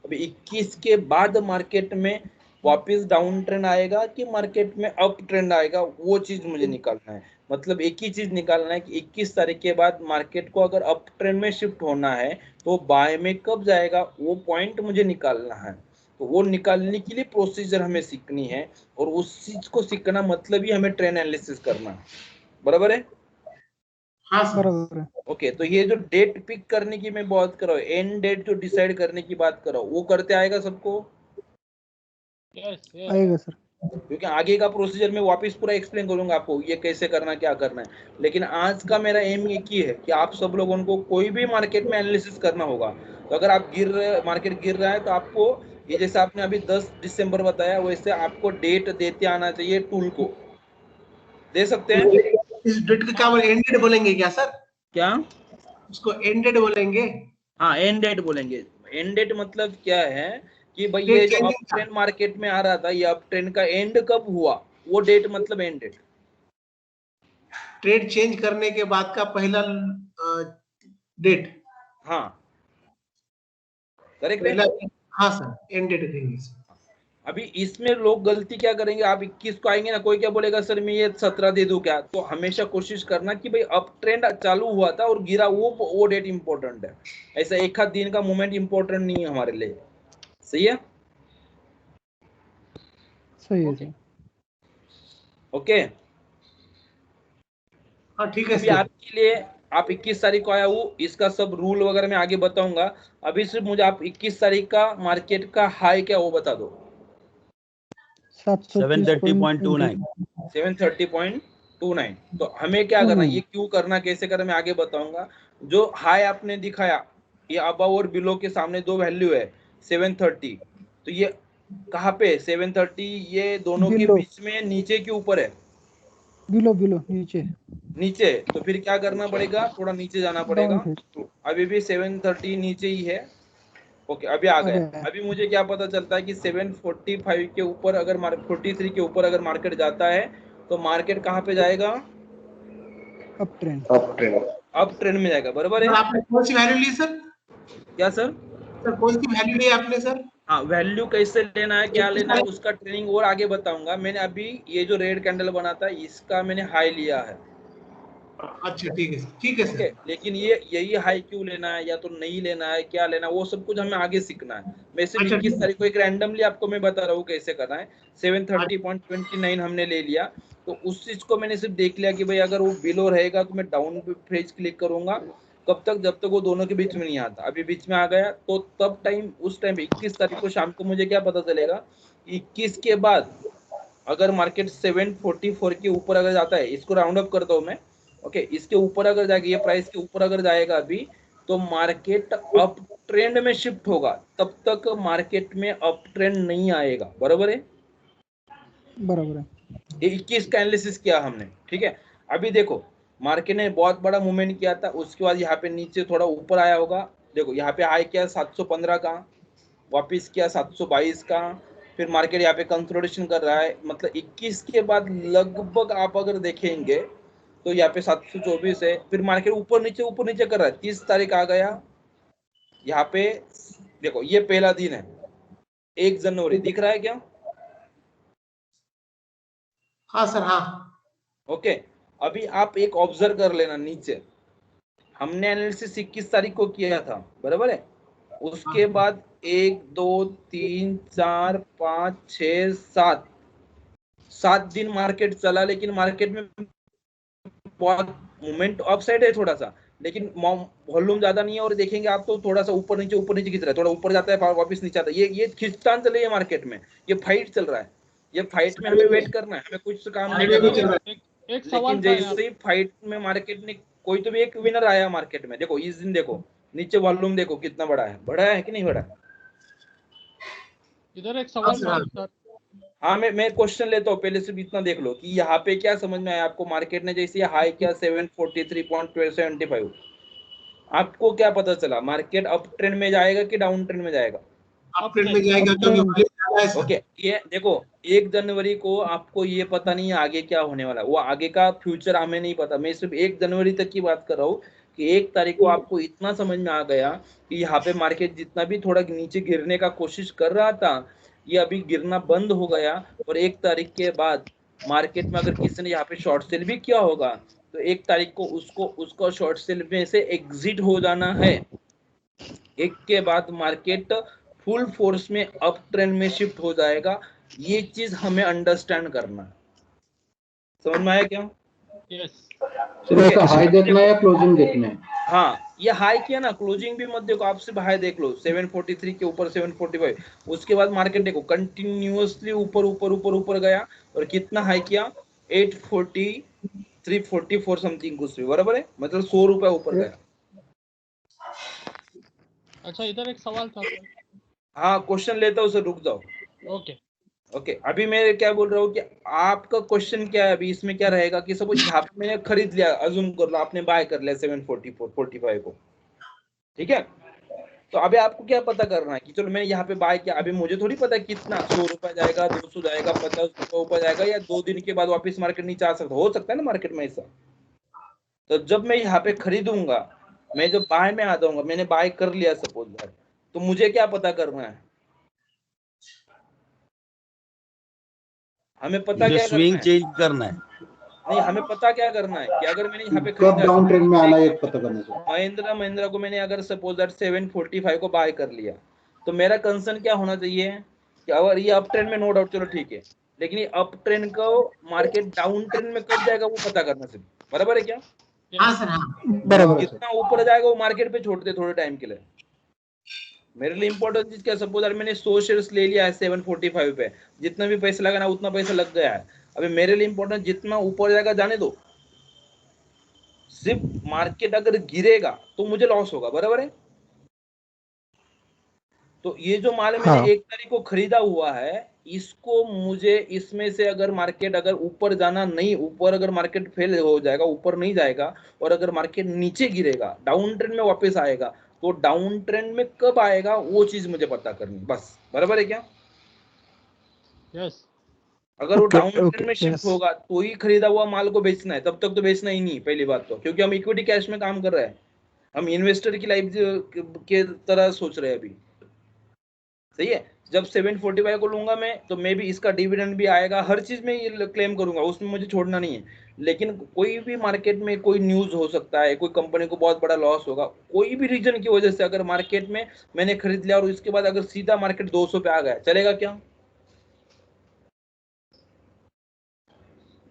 अभी 21 के बाद मार्केट में वापस डाउन ट्रेंड आएगा कि मार्केट में अप ट्रेंड आएगा, वो चीज मुझे निकालना है। मतलब एक ही चीज निकालना है कि 21 तारीख के बाद मार्केट को अगर अप ट्रेंड में शिफ्ट होना है तो बाय में कब जाएगा, वो पॉइंट मुझे निकालना है। तो वो निकालने के लिए प्रोसीजर हमें सीखनी है, और उस चीज को सीखना मतलब ही हमें ट्रेंड एनालिसिस करना है, बराबर है? हाँ सर। बराबर है। ओके, तो ये जो डेट पिक करने की मैं बात कर रहा हूँ, एंड डेट जो डिसाइड करने की बात कर रहा हूँ, वो करते आएगा सबको? यस यस आएगा सर। क्योंकि आगे का प्रोसीजर मैं वापस पूरा एक्सप्लेन करूंगा आपको ये कैसे करना क्या करना है, लेकिन आज का मेरा एम एक ही है कि आप सब लोगों को कोई भी मार्केट में एनालिसिस करना होगा, तो अगर आप मार्केट गिर रहा है तो आपको ये जैसे आपने अभी 10 दिसंबर बताया वैसे आपको डेट देते आना चाहिए, टूल को दे सकते हैं। इस डेट का क्या एंडेड बोलेंगे क्या सर? क्या? उसको एंडेड बोलेंगे? हाँ, एंड डेट बोलेंगे। एंड डेट मतलब क्या है कि भाई ये डेट जो अप चेंजिंग का। ट्रेंड मार्केट में आ रहा था, ये अप ट्रेंड का एंड कब हुआ, वो डेट मतलब एंड डेट। ट्रेड चेंज करने के बाद का पहला डेट। हाँ, करेक्ट है। पहला। हाँ सर, एंड डेट कहेंगे सर। अभी इसमें लोग गलती क्या करेंगे, आप 21 को आएंगे ना, कोई क्या बोलेगा सर मैं ये 17 दे दूं क्या, तो हमेशा कोशिश करना कि भाई अप ट्रेंड चालू हुआ था और गिरा, वो डेट इंपॉर्टेंट है। ऐसा एक आध दिन का मोमेंट इंपॉर्टेंट नहीं है हमारे लिए, सही है? सही है सर। ओके, हाँ ठीक है अभी सर। आपके लिए आप 21 तारीख को आया हूँ, इसका सब रूल वगैरह मैं आगे बताऊंगा। अभी सिर्फ मुझे आप 21 तारीख का मार्केट का हाई क्या वो बता दो। 730.29 730.29। तो हमें क्या करना, ये क्यों करना कैसे करना मैं आगे बताऊंगा। जो हाई आपने दिखाया ये अबव और बिलो के सामने दो वैल्यू है 730, तो ये कहाँ पे 730, ये दोनों के बिलो बीच में नीचे के ऊपर है, बिलो बिलो नीचे नीचे। तो फिर क्या करना पड़ेगा, थोड़ा नीचे जाना पड़ेगा। Down phase. अभी भी 730 नीचे ही है। ओके, अभी आ गए। अबे अभी मुझे क्या पता चलता है कि 745 के ऊपर अगर 43 के ऊपर अगर मार्केट जाता है तो मार्केट कहाँ पे जाएगा, अप ट्रेंड। अप ट्रेंड में जाएगा, बराबर सर है? आपने कौन सी वैल्यू ली सर? क्या सर? सर कौन सी वैल्यू ली आपने सर? हाँ, वैल्यू कैसे लेना है क्या लेना है उसका ट्रेनिंग और आगे बताऊंगा। मैंने अभी ये जो रेड कैंडल बना था इसका मैंने हाई लिया है, अच्छा ठीक है ओके, सर। लेकिन ये यही हाई क्यों लेना है या तो नहीं लेना है, क्या लेना है, वो सब कुछ हमें आगे सीखना है। मैं सिर्फ अच्छा 21 तारीख को एक रैंडमली आपको मैं बता रहा हूँ कैसे करना है। 730.29 हमने ले लिया, तो उस चीज को मैंने सिर्फ देख लिया कि भाई अगर वो बिलो रहेगा तो मैं डाउन पेज क्लिक करूंगा। कब तक, जब तक वो दोनों के बीच में नहीं आता। अभी बीच में आ गया तो तब टाइम, उस टाइम 21 तारीख को शाम को मुझे क्या पता चलेगा, 21 के बाद अगर मार्केट 744 के ऊपर अगर जाता है, इसको राउंड अप करता हूं मैं, ओके, इसके ऊपर अगर जाएगा, ये प्राइस के ऊपर अगर जाएगा अभी, तो मार्केट अप ट्रेंड में शिफ्ट होगा। तब तक मार्केट में अप ट्रेंड नहीं आएगा। बराबर है? बराबर है। ये 21 का एनालिसिस किया हमने, ठीक है। अभी देखो मार्केट ने बहुत बड़ा मूवमेंट किया था, उसके बाद यहाँ पे नीचे थोड़ा ऊपर आया होगा। देखो यहाँ पे हाई किया 715 का, वापिस किया 722 का, फिर मार्केट यहाँ पे कंसोलिडेशन कर रहा है। मतलब 21 के बाद लगभग आप अगर देखेंगे तो यहाँ पे 724 है, फिर मार्केट ऊपर नीचे कर रहा है। 30 तारीख आ गया यहाँ पे, देखो ये पहला दिन है, 1 जनवरी दिख रहा है क्या? हाँ सर हाँ। ओके, अभी आप एक ऑब्जर्व कर लेना नीचे, हमने एनालिसिस 21 तारीख को किया था, बराबर है। उसके बाद 1 2 3 4 5 6 7 दिन मार्केट चला, लेकिन मार्केट में बहुत मूवमेंट अप साइड है थोड़ा सा, लेकिन वॉल्यूम ज्यादा नहीं है। और देखेंगे आप तो थोड़ा सा ऊपर नीचे खींच रहा है, थोड़ा ऊपर जाता है वापस नीचे आता है। ये खींचतान चल रही है मार्केट में, ये फाइट चल रहा है। ये फाइट में हमें वेट करना है, हमें कुछ काम नहीं Already करना चल है। रहा एक सवाल लेकिन था यहाँ जैसे ही फाइट में मार्केट ने कोई तो भी एक विनर आया मार्केट में, देखो इस दिन देखो नीचे वॉल्यूम देखो कितना बड़ा है कि नहीं बड़ा है? इधर एक सवाल था सर। हाँ, मैं क्वेश्चन लेता हूँ, पहले सिर्फ इतना देख लो कि यहाँ पे क्या समझ में आया आपको। मार्केट ने जैसे हाई किया 743.75, आपको क्या पता चला, मार्केट अप ट्रेंड में जाएगा कि डाउन ट्रेंड में जाएगा? अप ट्रेंड में जाएगा क्योंकि वॉल्यूम ज्यादा है सर। ओके, ये देखो 1 जनवरी को आपको ये पता नहीं है आगे क्या होने वाला है, वो आगे का फ्यूचर हमें नहीं पता। मैं सिर्फ 1 जनवरी तक की बात कर रहा हूँ कि 1 तारीख को आपको इतना समझ में आ गया कि यहाँ पे मार्केट जितना भी थोड़ा नीचे गिरने का कोशिश कर रहा था, ये अभी गिरना बंद हो गया। और 1 तारीख के बाद मार्केट में अगर किसी ने यहाँ पे शॉर्ट सेल भी किया होगा, तो 1 तारीख को उसको शॉर्ट सेल में से एग्जिट हो जाना है। 1 के बाद मार्केट फुल फोर्स में अप ट्रेंड में शिफ्ट हो जाएगा। ये चीज हमें अंडरस्टैंड करना है। समझ में आया क्या? यस। सिर्फ इसका हाई देखना है या क्लोजिंग देखना है? हाँ, ये हाई किया ना, क्लोजिंग भी मत देखो, आप सिर्फ हाई देख लो 743 के ऊपर 745। उसके बाद मार्केट देखो कंटिन्यूअसली ऊपर गया, और कितना हाई किया 843.44 समथिंग कुछ भी, बराबर है, मतलब 100 रुपया ऊपर गया। अच्छा इधर एक सवाल था सर। हाँ, क्वेश्चन लेता हूँ सर, रुक जाओ। ओके ओके, अभी मैं क्या बोल रहा हूँ कि आपका क्वेश्चन क्या है अभी इसमें, क्या रहेगा कि सपोज यहाँ पे मैंने खरीद लिया, अज्यूम कर लो आपने बाय कर लिया 744.45 को, ठीक है। तो अभी आपको क्या पता करना है कि चलो मैंने यहाँ पे बाय किया, अभी मुझे थोड़ी पता है कितना 100 रुपया जाएगा, 200 जाएगा, 50 रुपया ऊपर जाएगा, या 2 दिन के बाद वापस मार्केट नीचे आ सकता, हो सकता है ना मार्केट में ऐसा। तो जब मैं यहाँ पे खरीदूंगा, मैं जब बाय में आ जाऊंगा, मैंने बाय कर लिया सपोज भाई, तो मुझे क्या पता करना है, हमें पता मुझे क्या करना स्विंग है? चेंज करना है। नहीं, हमें पता क्या करना है कि अगर मैंने यहाँ पे कब खरीदा, डाउन ट्रेंड में आना है ये पता करना चाहिए। महिंद्रा को मैंने अगर सपोज दैट 745 को बाय कर लिया, तो मेरा कंसर्न क्या होना चाहिए कि अगर ये अप ट्रेंड में, नो डाउट चलो ठीक है, लेकिन ये अप ट्रेंड को मार्केट डाउन ट्रेंड में कब जाएगा वो पता करना सिर्फ, बराबर है क्या? हाँ सर हाँ। बराबर है सर। कितना ऊपर जाएगा वो मार्केट पे छोड़ दे थोड़े टाइम के लिए। मेरे लिए इंपॉर्टेंट चीज क्या, सपोज मैंने 100 शेयर्स ले लिया है 745 पे, जितना भी पैसा लगाना उतना पैसा लग गया है। अभी मेरे लिए इंपॉर्टेंट जितना ऊपर जाएगा जाने दो, सिर्फ मार्केट अगर गिरेगा तो मुझे लॉस होगा, बराबर है। तो ये जो माल मैंने हाँ 1 तारीख को खरीदा हुआ है, इसको मुझे इसमें से अगर मार्केट अगर ऊपर जाना नहीं, ऊपर अगर मार्केट फेल हो जाएगा, ऊपर नहीं जाएगा, और अगर मार्केट नीचे गिरेगा, डाउन ट्रेंड में वापस आएगा, तो डाउन ट्रेंड में कब आएगा वो चीज मुझे पता करनी, बस, बराबर है क्या? यस। अगर वो ओके डाउन ट्रेंड ओके में शिफ्ट यस होगा तो ही खरीदा हुआ माल को बेचना है, तब तक तो बेचना ही नहीं, पहली बात तो, क्योंकि हम इक्विटी कैश में काम कर रहे हैं, हम इन्वेस्टर की लाइफ के तरह सोच रहे हैं अभी, सही है। जब 745 को लूंगा मैं, तो मे भी इसका डिविडेंड भी आएगा, हर चीज में ये क्लेम करूंगा, उसमें मुझे छोड़ना नहीं है। लेकिन कोई भी मार्केट में कोई न्यूज हो सकता है, कोई कंपनी को बहुत बड़ा लॉस होगा, कोई भी रीजन की वजह से अगर मार्केट में मैंने खरीद लिया और उसके बाद अगर सीधा मार्केट 200 पे आ गया, चलेगा क्या?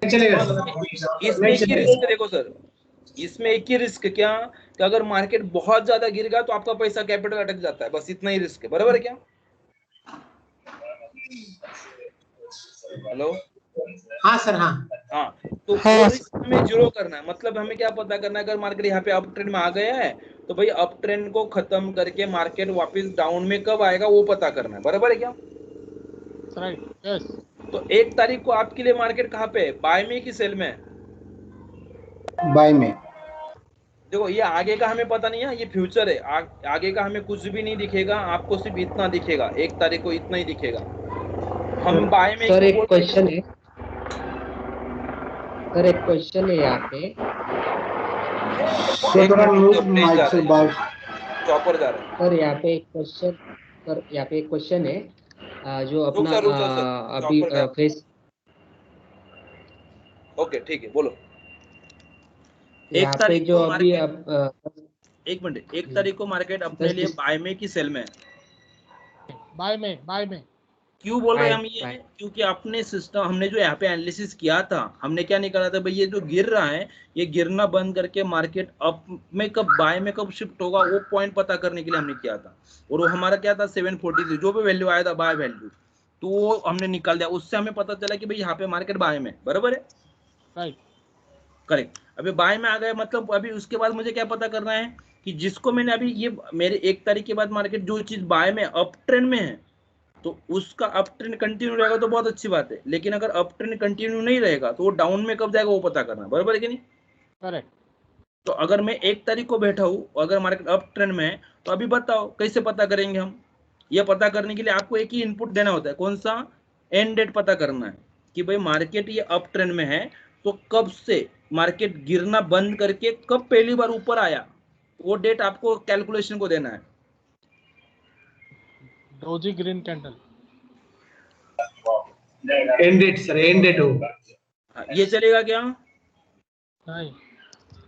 चलेगा इसमें एक ही रिस्क देखो सर, इसमें एक ही रिस्क क्या कि अगर मार्केट बहुत ज्यादा गिर गया तो आपका पैसा कैपिटल अटक जाता है, बस इतना ही रिस्क है, बराबर है क्या? हेलो, हाँ सर, हाँ हाँ, तो वो रिस्क हमें जीरो करना है। मतलब हमें क्या पता करना है, अगर मार्केट यहाँ पे अप ट्रेंड में आ गया है तो भाई अप ट्रेंड को खत्म करके मार्केट वापस डाउन में कब आएगा वो पता करना है, बराबर है क्या? Right, yes. तो 1 तारीख को आपके लिए मार्केट कहाँ पे है, बाय में कि सेल में? बाय में। देखो ये आगे का हमें पता नहीं है, ये फ्यूचर है, आगे का हमें कुछ भी नहीं दिखेगा, आपको सिर्फ इतना दिखेगा, 1 तारीख को इतना ही दिखेगा। हम बाय में सर क्यों एक बोल रहे हैं? क्वेश्चन है, सर एक क्वेश्चन है यहाँ पे। सर थोड़ा म्यूट माइक से बात। चॉपर जा रहा है सर यहाँ पे एक क्वेश्चन, सर यहाँ पे एक क्वेश्चन है जो अपना रुक सर, अभी चॉपर का। फेस, ओके ठीक है, बोलो। यहाँ पे जो अभी एक मिनट, 1 तारीख को मार्केट अपने लिए बाय में कि सेल में है? बाय में। क्यों बोल रहे हैं हम बाय, ये? बाय। क्योंकि अपने सिस्टम, हमने जो यहाँ पे एनालिसिस किया था, हमने क्या निकाला था भाई, ये जो गिर रहा है ये गिरना बंद करके मार्केट अप में कब, बाय में कब शिफ्ट होगा, वो पॉइंट पता करने के लिए हमने किया था। और वो हमारा क्या था, 743 जो भी वैल्यू आया था बाय वैल्यू, तो वो हमने निकाल दिया, उससे हमें पता चला कि भाई यहाँ पे मार्केट बाय में, बराबर है? Right, correct. अभी बाय में आ गए, मतलब अभी उसके बाद मुझे क्या पता करना है कि जिसको मैंने अभी ये मेरे 1 तारीख के बाद मार्केट जो चीज बाय में अप ट्रेंड में है, तो उसका अप ट्रेंड कंटिन्यू रहेगा तो बहुत अच्छी बात है, लेकिन अगर अप ट्रेंड कंटिन्यू नहीं रहेगा तो वो डाउन में कब जाएगा वो पता करना, बराबर है कि नहीं? करेक्ट। तो अगर मैं 1 तारीख को बैठा हूँ, अगर मार्केट अप ट्रेंड में है, तो अभी बताओ कैसे पता करेंगे हम? ये पता करने के लिए आपको एक ही इनपुट देना होता है, कौन सा? एंड डेट पता करना है कि भाई मार्केट ये अप ट्रेंड में है, तो कब से मार्केट गिरना बंद करके कब पहली बार ऊपर आया, वो डेट आपको कैलकुलेशन को देना है। Doji green candle, end date sir, end date होगा। हाँ, ये चलेगा क्या? नहीं,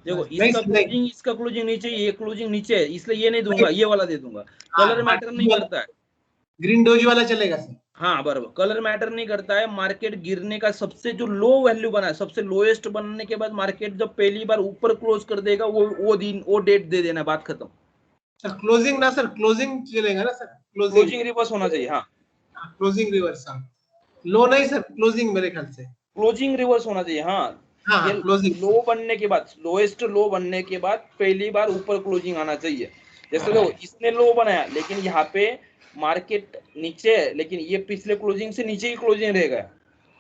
देखो नहीं, इसका क्लोजिंग नीचे, ये क्लोजिंग नीचे है, इसलिए ये नहीं दूंगा, ये वाला दे दूंगा। कलर मैटर नहीं करता है, ग्रीन डोज वाला चलेगा सर। हाँ बराबर, कलर मैटर नहीं करता है। मार्केट गिरने का सबसे जो लो वैल्यू बना है, सबसे लोएस्ट बनने के बाद मार्केट जब पहली बार ऊपर क्लोज कर देगा, वो दिन, वो डेट दे देना, बात खत्म। सर क्लोजिंग ना, सर क्लोजिंग चलेगा ना सर? क्लोजिंग रिवर्स होना चाहिए, हाँ क्लोजिंग रिवर्स, हाँ लो नहीं सर, क्लोजिंग मेरे ख्याल से क्लोजिंग रिवर्स होना चाहिए, हाँ। हाँ, ये क्लोजिंग लो बनने के बाद, लोएस्ट लो बनने के बाद पहली बार ऊपर क्लोजिंग आना चाहिए। जैसे देखो इसने लो बनाया, लेकिन यहाँ पे मार्केट नीचे है, लेकिन ये पिछले क्लोजिंग से नीचे ही क्लोजिंग रह गया,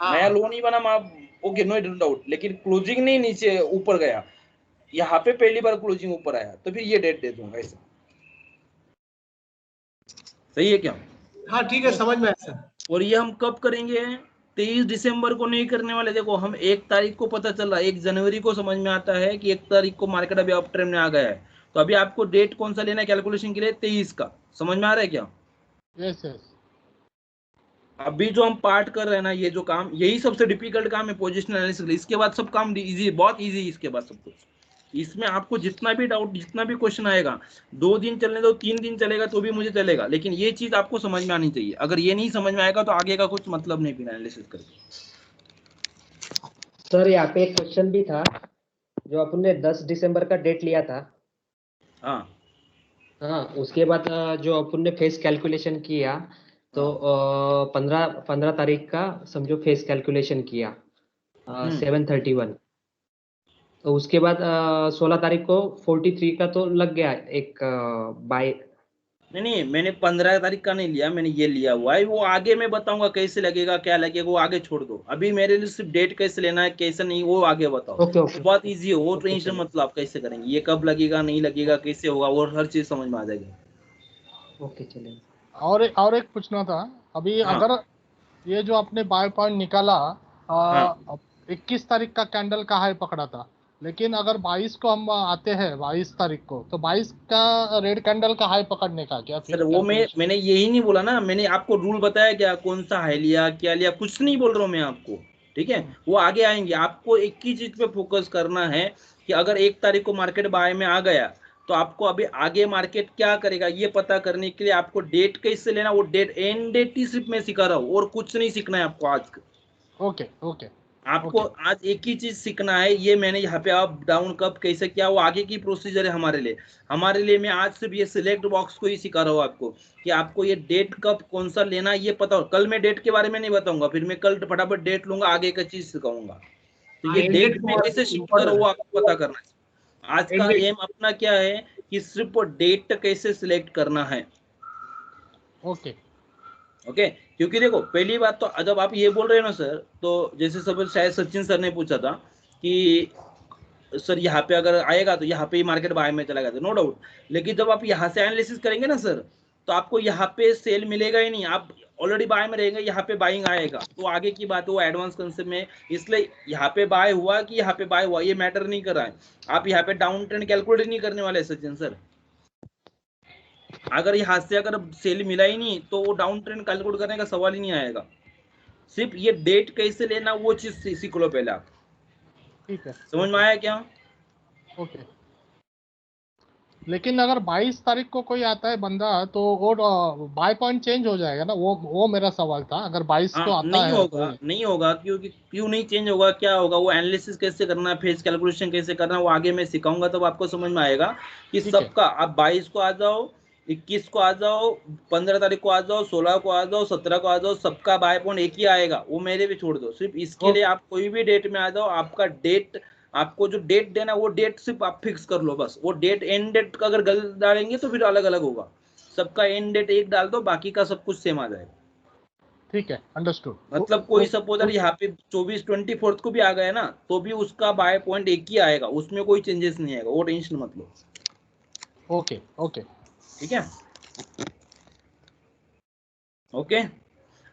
नया लो नहीं बना, ओके नो डाउट, लेकिन क्लोजिंग नहीं नीचे ऊपर गया, यहाँ पे पहली बार क्लोजिंग ऊपर आया, तो फिर ये डेट दे दूंगा ऐसे। सही है क्या? हाँ ठीक है, समझ में आया सर। और ये हम कब करेंगे? 23 दिसंबर को नहीं करने वाले। देखो हम 1 तारीख को पता चल रहा है, 1 जनवरी को समझ में आता है कि 1 तारीख को मार्केट अभी अप ट्रेंड में आ गया है, तो अभी आपको डेट कौन सा लेना है कैलकुलेशन के लिए? 23 का। समझ में आ रहा है क्या? Yes yes. अभी जो हम पार्ट कर रहे हैं ना, ये जो काम, यही सबसे डिफिकल्ट काम है पोजिशनल एनालिसिस। इसके बाद सब काम इजी, बहुत इजी, इसके बाद सब कुछ। इसमें आपको जितना भी डाउट, जितना भी क्वेश्चन आएगा, 2 दिन चलने दो, 3 दिन चलेगा तो भी मुझे चलेगा, लेकिन ये चीज आपको समझ में आनी चाहिए। अगर ये नहीं समझ में आएगा तो आगे का कुछ मतलब नहीं फिर एनालिसिस करके। सर यहाँ पे एक क्वेश्चन भी था, जो अपन ने 10 दिसंबर का डेट लिया था। हाँ, उसके बाद जो अपन ने फेस कैलकुलेशन किया, तो 15 तारीख का समझो फेस कैलकुलेशन किया 731, तो उसके बाद 16 तारीख को 43 का तो लग गया एक बाय। नहीं, मैंने 15 तारीख का नहीं लिया, मैंने ये लिया हुआ है, वो आगे मैं बताऊंगा कैसे लगेगा, क्या लगेगा, वो आगे छोड़ दो। अभी मेरे लिए सिर्फ डेट कैसे लेना है, कैसे नहीं, वो आगे बताओ। ओके। बहुत इजी है वो, टेंशन मतलब आप कैसे करेंगे, ये कब लगेगा, नहीं लगेगा, कैसे होगा, वो हर चीज समझ में आ जाएगी। ओके चलेगा। और एक पूछना था अभी, अगर ये जो आपने बाय पॉइंट निकाला 21 तारीख का कैंडल का हाई पकड़ा था, लेकिन अगर 22 को हम आते हैं, 22 तारीख को, तो 22 का रेड कैंडल का हाई पकड़ने का क्या फिर? सर वो मैंने यही नहीं बोला ना, मैंने आपको रूल बताया क्या, कौन सा हाई लिया, क्या लिया, कुछ नहीं बोल रहा हूँ मैं आपको। ठीक है, वो आगे आएंगे। आपको एक ही चीज पे फोकस करना है कि अगर 1 तारीख को मार्केट बाय में आ गया तो आपको अभी आगे मार्केट क्या करेगा ये पता करने के लिए आपको डेट कैसे लेना, वो डेट एंड डेट ही सिर्फ मैं सिखा रहा हूँ और कुछ नहीं सीखना है आपको आज। ओके ओके आपको आज एक ही चीज सीखना है, ये मैंने यहाँ पे अप डाउन कब कैसे किया वो आगे की प्रोसीजर है हमारे लिए मैं आज सिर्फ ये सिलेक्ट बॉक्स को ही सिखा रहा हूँ आपको कि आपको ये डेट कब कौन सा लेना ये पता हो। कल मैं डेट के बारे में नहीं बताऊंगा, फिर मैं कल फटाफट डेट लूंगा, आगे का चीज सिखाऊंगा। तो ये डेट में कैसे शिफ्ट करो वो आपको पता करना है। आज का एम अपना क्या है कि सिर्फ डेट कैसे सिलेक्ट करना है। ओके ओके क्योंकि देखो पहली बात तो जब आप ये बोल रहे हो ना सर, तो जैसे सब शायद सचिन सर ने पूछा था कि सर यहाँ पे अगर आएगा तो यहाँ पे ही मार्केट बाय में चला गया, नो डाउट। लेकिन जब आप यहाँ से एनालिसिस करेंगे ना सर, तो आपको यहाँ पे सेल मिलेगा ही नहीं, आप ऑलरेडी बाय में रहेंगे, यहाँ पे बाइंग आएगा तो आगे की बात है वो एडवांस कंसेप्ट में। इसलिए यहाँ पे बाय हुआ कि यहाँ पे बाय हुआ ये मैटर नहीं कर रहा है। आप यहाँ पे डाउन ट्रेंड कैलकुलेट नहीं करने वाले सचिन सर। अगर यहाँ से अगर सेल मिला ही नहीं तो वो डाउन ट्रेंड कैलकुलेट करने का सवाल ही नहीं आएगा। सिर्फ ये डेट कैसे लेना वो चीज सीख लो पहले आप। ठीक है, समझ में आया क्या? ओके। लेकिन अगर 22 तारीख को कोई आता है बंदा तो वो बाय पॉइंट चेंज हो जाएगा ना, वो मेरा सवाल था। अगर 22 को आता नहीं है होगा, नहीं होगा। क्योंकि क्यों नहीं चेंज होगा, क्या होगा, वो एनालिसिस कैसे करना है, फेज कैलकुलेशन कैसे करना है वो आगे मैं सिखाऊंगा, तब आपको समझ में आएगा कि सबका। आप 22 को आ जाओ, 21 को आ जाओ, 15 तारीख को आ जाओ, 16 को आ जाओ, 17 को आ जाओ, सबका बाय पॉइंट एक ही आएगा, वो मेरे भी छोड़ दो। सिर्फ इसके लिए आप कोई भी डेट में आ जाओ, आपका डेट, आपको जो डेट देना वो डेट सिर्फ आप फिक्स कर लो बस। वो डेट एंड डेट का अगर गलत डालेंगे तो फिर अलग अलग होगा। सबका एंड डेट एक डाल दो, बाकी का सब कुछ सेम आ जाएगा। ठीक है, अंडरस्टूड। मतलब कोई सपोजर यहाँ पे 24 को भी आ गया ना तो भी उसका बाय पॉइंट एक ही आएगा, उसमें कोई चेंजेस नहीं आएगा, वो टेंशन मत लो। ओके ओके ठीक है, ओके।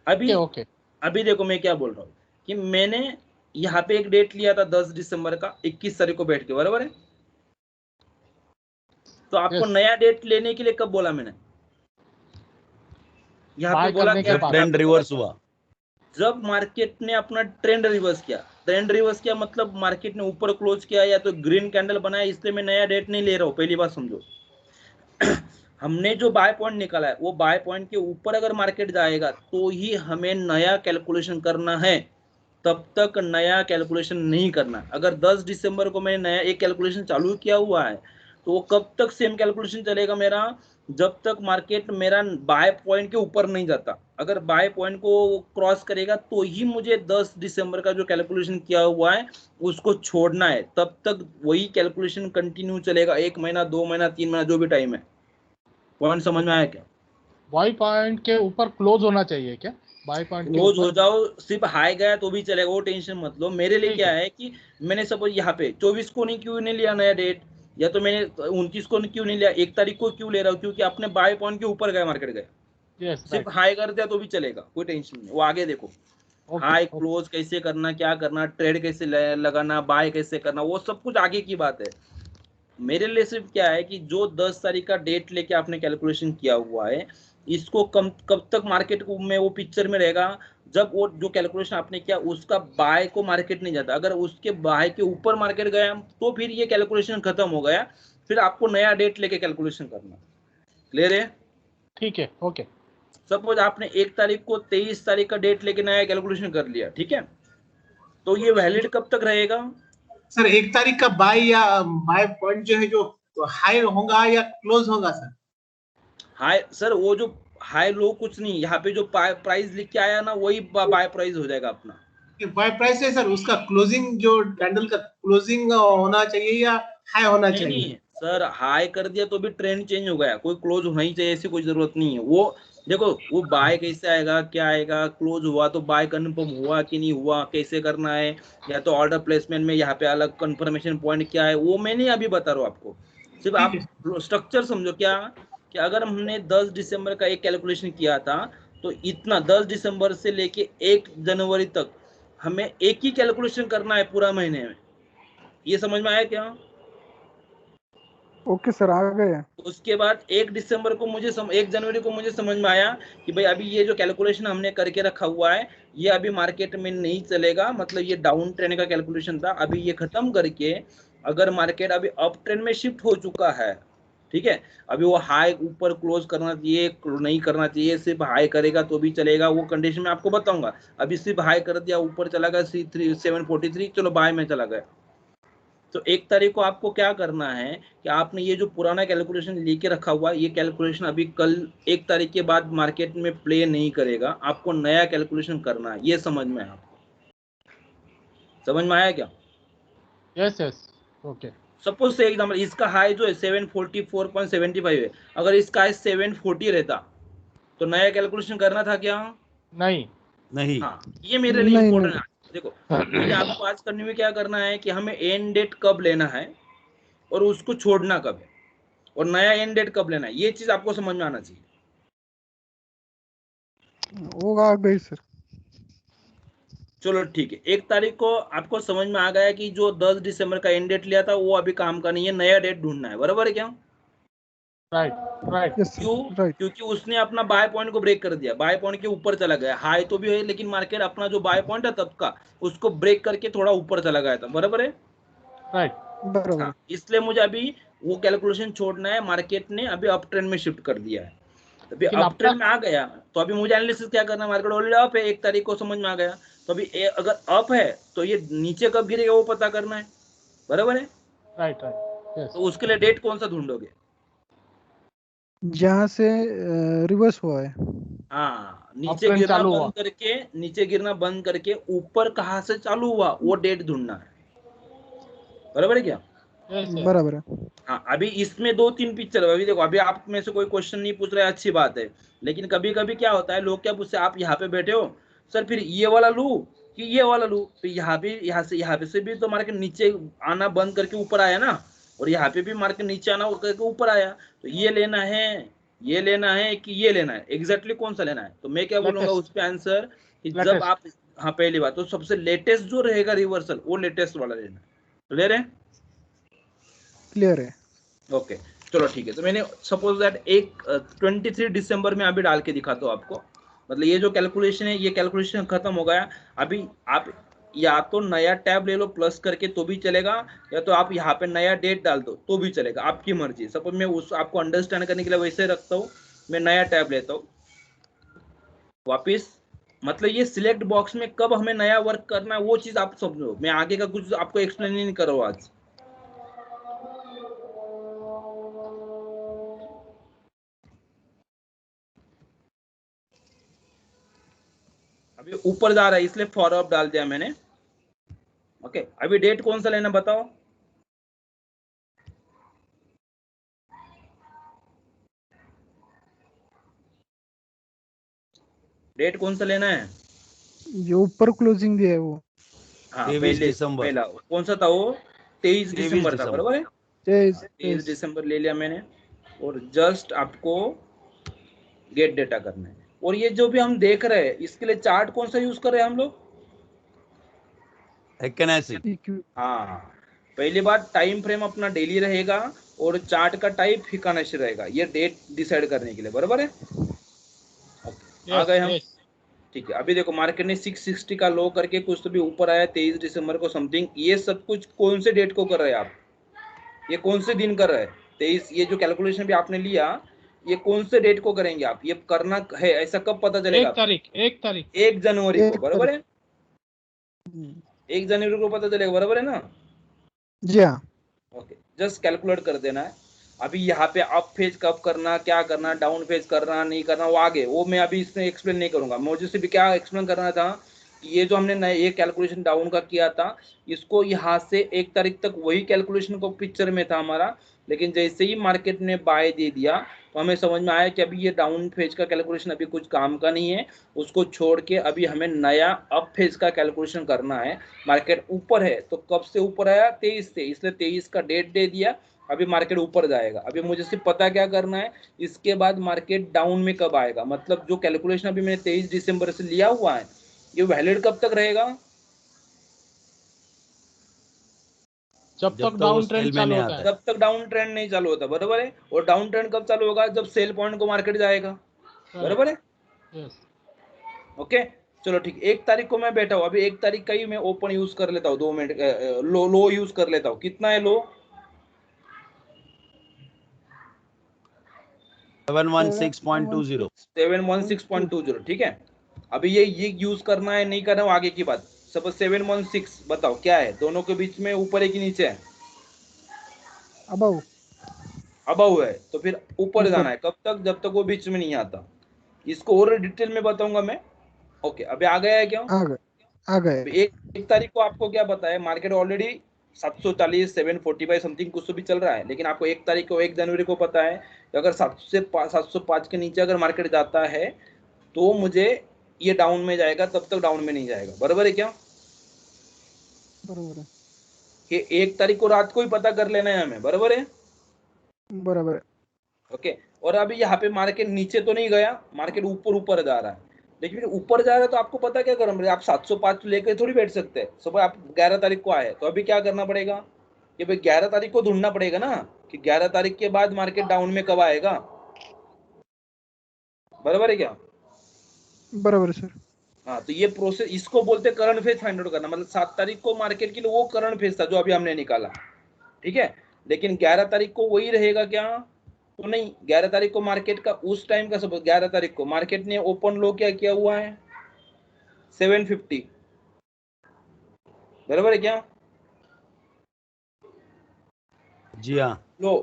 अभी ओके अभी देखो मैं क्या बोल रहा हूँ कि मैंने यहाँ पे एक डेट लिया था 10 दिसंबर का, 21 तारीख को बैठ के, बराबर है। तो आपको नया डेट लेने के लिए कब बोला मैंने? यहाँ पे बोला क्या? ट्रेंड रिवर्स हुआ, जब मार्केट ने अपना ट्रेंड रिवर्स किया। ट्रेंड रिवर्स किया मतलब मार्केट ने ऊपर क्लोज किया या तो ग्रीन कैंडल बनाया, इसलिए मैं नया डेट नहीं ले रहा हूँ, पहली बात समझो। हमने जो बाय पॉइंट निकाला है वो बाय पॉइंट के ऊपर अगर मार्केट जाएगा तो ही हमें नया कैलकुलेशन करना है, तब तक नया कैलकुलेशन नहीं करना। अगर 10 दिसंबर को मैंने नया एक कैलकुलेशन चालू किया हुआ है तो वो कब तक सेम कैलकुलेशन चलेगा मेरा? जब तक मार्केट मेरा बाय पॉइंट के ऊपर नहीं जाता। अगर बाय पॉइंट को क्रॉस करेगा तो ही मुझे 10 दिसंबर का जो कैलकुलेशन किया हुआ है उसको छोड़ना है, तब तक वही कैलकुलेशन कंटिन्यू चलेगा, 1 महीना, 2 महीना, 3 महीना, जो भी टाइम है। पॉइंट समझ में आया क्या? बाय पॉइंट के ऊपर क्लोज होना चाहिए क्या? बाय पॉइंट क्लोज हो जाओ, सिर्फ हाई गया तो भी चलेगा, वो टेंशन मत लो। मेरे लिए क्या है कि मैंने सपोज यहाँ पे 24 को नहीं क्यों नहीं लिया नया डेट, या तो मैंने 29 को क्यों नहीं लिया, 1 तारीख को क्यों ले रहा हूँ? क्योंकि अपने बाय पॉइंट के ऊपर गया मार्केट गया। सिर्फ हाई कर दिया तो भी चलेगा, कोई टेंशन नहीं। वो आगे देखो हाई क्लोज कैसे करना, क्या करना, ट्रेड कैसे लगाना, बाय कैसे करना, वो सब कुछ आगे की बात है। मेरे लिए सिर्फ क्या है कि जो 10 तारीख का डेट लेके आपने कैलकुलेशन किया हुआ है, इसको कब तक मार्केट में वो पिक्चर में रहेगा जब वो जो कैलकुलेशन आपने किया उसका बाय को मार्केट नहीं जाता। अगर उसके बाय के ऊपर मार्केट गया तो फिर ये कैलकुलेशन खत्म हो गया, फिर आपको नया डेट लेके कैलकुलेशन करना। क्लियर है? ठीक है, ओके। सपोज आपने 1 तारीख को 23 तारीख का डेट लेके नया कैलकुलेशन कर लिया, ठीक है, तो ये वैलिड कब तक रहेगा सर? 1 तारीख का बाय या बाय पॉइंट जो है जो हाई होगा या क्लोज होगा सर? हाई सर, वो जो हाई लो कुछ नहीं, यहाँ पे जो प्राइस लिख के आया ना वही बाय प्राइस हो जाएगा अपना। बाय प्राइस है सर, उसका क्लोजिंग जो कैंडल का क्लोजिंग होना चाहिए या हाई होना चाहिए? नहीं सर, हाई कर दिया तो भी ट्रेंड चेंज हो गया, कोई क्लोज होना ही चाहिए, ऐसी कोई जरूरत नहीं है। वो देखो वो बाय कैसे आएगा, क्या आएगा, क्लोज हुआ तो बाय कंफर्म हुआ कि नहीं हुआ, कैसे करना है, या तो ऑर्डर प्लेसमेंट में यहाँ पे अलग कंफर्मेशन पॉइंट क्या है, वो मैं नहीं अभी बता रहा हूँ आपको। सिर्फ आप स्ट्रक्चर समझो क्या कि अगर हमने 10 दिसंबर का एक कैलकुलेशन किया था तो इतना 10 दिसंबर से लेके 1 जनवरी तक हमें एक ही कैलकुलेशन करना है पूरा महीने में। ये समझ में आया क्या? ओके सर, आ गए। उसके बाद 1 जनवरी को मुझे समझ में आया कि भाई अभी ये जो कैलकुलेशन हमने करके रखा हुआ है ये अभी मार्केट में नहीं चलेगा, मतलब ये डाउन ट्रेंड का कैलकुलेशन था, अभी ये खत्म करके अगर मार्केट अभी अप ट्रेंड में शिफ्ट हो चुका है, ठीक है, अभी वो हाई ऊपर क्लोज करना चाहिए, नहीं करना चाहिए, सिर्फ हाई करेगा तो भी चलेगा, वो कंडीशन में आपको बताऊंगा। अभी सिर्फ हाई कर दिया, ऊपर चला गया C743, चलो बाय में चला गया। तो 1 तारीख को आपको क्या करना है कि आपने ये जो पुराना कैलकुलेशन लेके रखा हुआ ये कैलकुलेशन अभी कल 1 तारीख के बाद मार्केट में प्ले नहीं करेगा, आपको नया कैलकुलेशन करना है। ये समझ में आपको समझ में आया क्या? Yes yes, okay. सपोज से एग्जाम्पल इसका हाई जो है 744.75 है, अगर इसका हाई 740 रहता तो नया कैलकुलेशन करना था क्या? नहीं नहीं। हाँ, ये मेरे लिए नहीं, इंपॉर्टेंट है। देखो मुझे आपको आज करने में क्या करना है कि हमें एंड डेट कब लेना है और उसको छोड़ना कब है और नया एंड डेट कब लेना है, ये चीज आपको समझ में आना चाहिए। वो आ गई सर। चलो ठीक है, 1 तारीख को आपको समझ में आ गया कि जो 10 दिसंबर का एंड डेट लिया था वो अभी काम का नहीं है, नया डेट ढूंढना है, बराबर है क्या? Right right. यस क्यों? Sir, right. क्योंकि उसने अपना बाय पॉइंट को ब्रेक कर दिया, बाय पॉइंट के ऊपर चला गया, हाई तो भी है लेकिन मार्केट अपना जो बाय पॉइंट है तब का उसको ब्रेक करके थोड़ा ऊपर चला गया था, बराबर है? राइट। बराबर। हाँ, इसलिए मुझे अभी वो कैलकुलेशन छोड़ना है, मार्केट ने अभी अप ट्रेंड में शिफ्ट कर दिया है, अभी लेकिन अप ट्रेंड अपना में आ गया तो अभी मुझे एनालिसिस क्या करना है, मार्केट ऑलरेडी अप है, 1 तारीख को समझ में आ गया, तो अभी अगर अप है तो ये नीचे कब गिरेगा वो पता करना है, बराबर है? Right right yes. तो उसके लिए डेट कौन सा ढूंढोगे? जहाँ से रिवर्स हुआ है। हाँ, ट्रेंड चालू हुआ। नीचे गिरना बंद करके ऊपर कहाँ से चालू हुआ वो डेट ढूंढना है, बराबर है क्या? Yes yes. बराबर है। हाँ, अभी इसमें 2-3 पिक्चर, अभी देखो अभी आप में से कोई क्वेश्चन नहीं पूछ रहा है, अच्छी बात है, लेकिन कभी कभी क्या होता है लोग क्या पूछते हैं, आप यहाँ पे बैठे हो सर फिर ये वाला लूं कि ये वाला लूं, तो यहाँ पे से भी तो मार्केट नीचे आना बंद करके ऊपर आया ना, और यहाँ पे भी मार्केट नीचे आना करके ऊपर आया, तो ये लेना है, ये लेना है कि ये लेना है, एग्जैक्टली कौन सा लेना है? तो मैं क्या बोलूंगा उस पर आंसर कि जब आप, हाँ पहली बात तो सबसे लेटेस्ट जो रहेगा रिवर्सल वो लेटेस्ट वाला लेना है, क्लियर है? क्लियर है। ओके चलो ठीक है, तो मैंने सपोज दैट 23 दिसंबर में अभी डाल के दिखाता हूँ आपको, मतलब ये जो कैलकुलेशन है ये कैलकुलेशन खत्म हो गया, अभी आप या तो नया टैब ले लो प्लस करके तो भी चलेगा, या तो आप यहाँ पे नया डेट डाल दो तो भी चलेगा, आपकी मर्जी। सपोज मैं उस आपको अंडरस्टैंड करने के लिए वैसे रखता हूँ, मैं नया टैब लेता हूँ वापिस, मतलब ये सिलेक्ट बॉक्स में कब हमें नया वर्क करना है वो चीज आप समझो, मैं आगे का कुछ आपको एक्सप्लेन नहीं कर रहा हूँ आज। अभी ऊपर जा रहा है इसलिए फॉर अप डाल दिया मैंने। ओके अभी डेट कौन सा लेना बताओ? डेट कौन सा लेना है? जो ऊपर क्लोजिंग दिया है वो। हाँ 23 दिसंबर। पहला कौन सा था वो? 23 दिसंबर था, बराबर है? 23 दिसंबर ले लिया मैंने, और जस्ट आपको गेट डेटा करना है। और ये जो भी हम देख रहे हैं इसके लिए चार्ट कौन सा यूज कर रहे हैं हम लोग? हाँ, पहली बात टाइम फ्रेम अपना डेली रहेगा और चार्ट का टाइप फिकानाशी रहेगा, ये डेट डिसाइड करने के लिए, बराबर है? आ गए हम, ठीक है। अभी देखो मार्केट ने 660 का लो करके कुछ तो भी ऊपर आया 23 दिसंबर को समथिंग, ये सब कुछ कौन से डेट को कर रहे हैं आप? ये कौन से दिन कर रहे हैं? 23, ये जो कैलकुलेशन भी आपने लिया ये कौन से डेट को करेंगे आप? ये करना है ऐसा कब पता चलेगा? 1 जनवरी को, बराबर है? 1 जनवरी को पता चलेगा, बराबर है ना? जी हाँ। ओके जस्ट कैलकुलेट कर देना है। अभी यहाँ पे अप फेज कब करना, क्या करना, डाउन फेज करना नहीं करना वो आगे, वो मैं अभी इसमें एक्सप्लेन नहीं करूंगा। मुझे सिर्फ क्या एक्सप्लेन करना था कि ये जो हमने नए ये कैलकुलेशन डाउन का किया था इसको यहाँ से 1 तारीख तक वही कैलकुलेशन को पिक्चर में था हमारा, लेकिन जैसे ही मार्केट ने बाय दे दिया तो हमें समझ में आया कि अभी ये डाउन फेज का कैलकुलेशन अभी कुछ काम का नहीं है, उसको छोड़ के अभी हमें नया अप फेज का कैलकुलेशन करना है। मार्केट ऊपर है तो कब से ऊपर आया? 23 से, इसलिए 23 का डेट दे दिया, अभी मार्केट ऊपर जाएगा। अभी मुझे सिर्फ पता क्या करना है इसके बाद मार्केट डाउन में कब आएगा, मतलब जो कैलकुलेशन अभी मैंने 23 दिसंबर से लिया हुआ है ये वैलिड कब तक रहेगा? जब जब तक तक डाउन वो ट्रेंड सेल में चालू नहीं होता आता है। जब तक डाउन ट्रेंड नहीं चालू होता, बराबर है। और डाउन ट्रेंड कब चालू होगा? जब सेल पॉइंट को मार्केट जाएगा, बराबर है। यस ओके, चलो ठीक। 1 तारीख को मैं बैठा हूँ, अभी 1 तारीख का ही मैं ओपन यूज कर लेता हूँ, 2 मिनट लो यूज कर लेता हूँ। कितना है लो? 716.20। 716.20, ठीक है। अभी ये यूज करना है नहीं करना, वो आगे की बात। सपोज 716, बताओ क्या है दोनों के बीच में, ऊपर है कि नीचे है? अबव अबव है, तो फिर ऊपर जाना ऊपर है। कब तक? जब तक वो बीच में नहीं आता। इसको और डिटेल में बताऊंगा मैं। ओके, अभी आ गया है क्या? आ गए अभी एक तारीख को आपको क्या पता है? मार्केट ऑलरेडी 740 745 समथिंग कुछ तो भी चल रहा है, लेकिन आपको 1 तारीख को 1 जनवरी को पता है कि अगर 705 के नीचे अगर मार्केट जाता है तो मुझे ये डाउन में जाएगा, तब तक डाउन में नहीं जाएगा, बराबर है क्या? बरोबर है कि 1 तारीख को रात को ही पता कर लेना है हमें, बराबर है। बरोबर है ओके, और अभी यहाँ पे मार्केट नीचे तो नहीं गया, मार्केट ऊपर ऊपर जा रहा है। लेकिन फिर ऊपर जा रहा है तो आपको पता क्या करना है? आप 705 लेकर थोड़ी बैठ सकते हैं। सुबह आप 11 तारीख को आए तो अभी क्या करना पड़ेगा कि भाई 11 तारीख को ढूंढना पड़ेगा ना कि 11 तारीख के बाद मार्केट डाउन में कब आएगा, बराबर है क्या? बरोबर है सर हाँ, तो ये प्रोसेस, इसको बोलते हैं करंट फेज फाइंड आउट करना। मतलब 7 तारीख को मार्केट के लिए वो करंट फेज था जो अभी हमने निकाला, ठीक है। लेकिन 11 तारीख को वही रहेगा क्या? तो नहीं, 11 तारीख को मार्केट का उस टाइम का, सपोज 11 तारीख को मार्केट ने ओपन लो क्या किया हुआ है? 750, बराबर है क्या? जी हाँ। लो,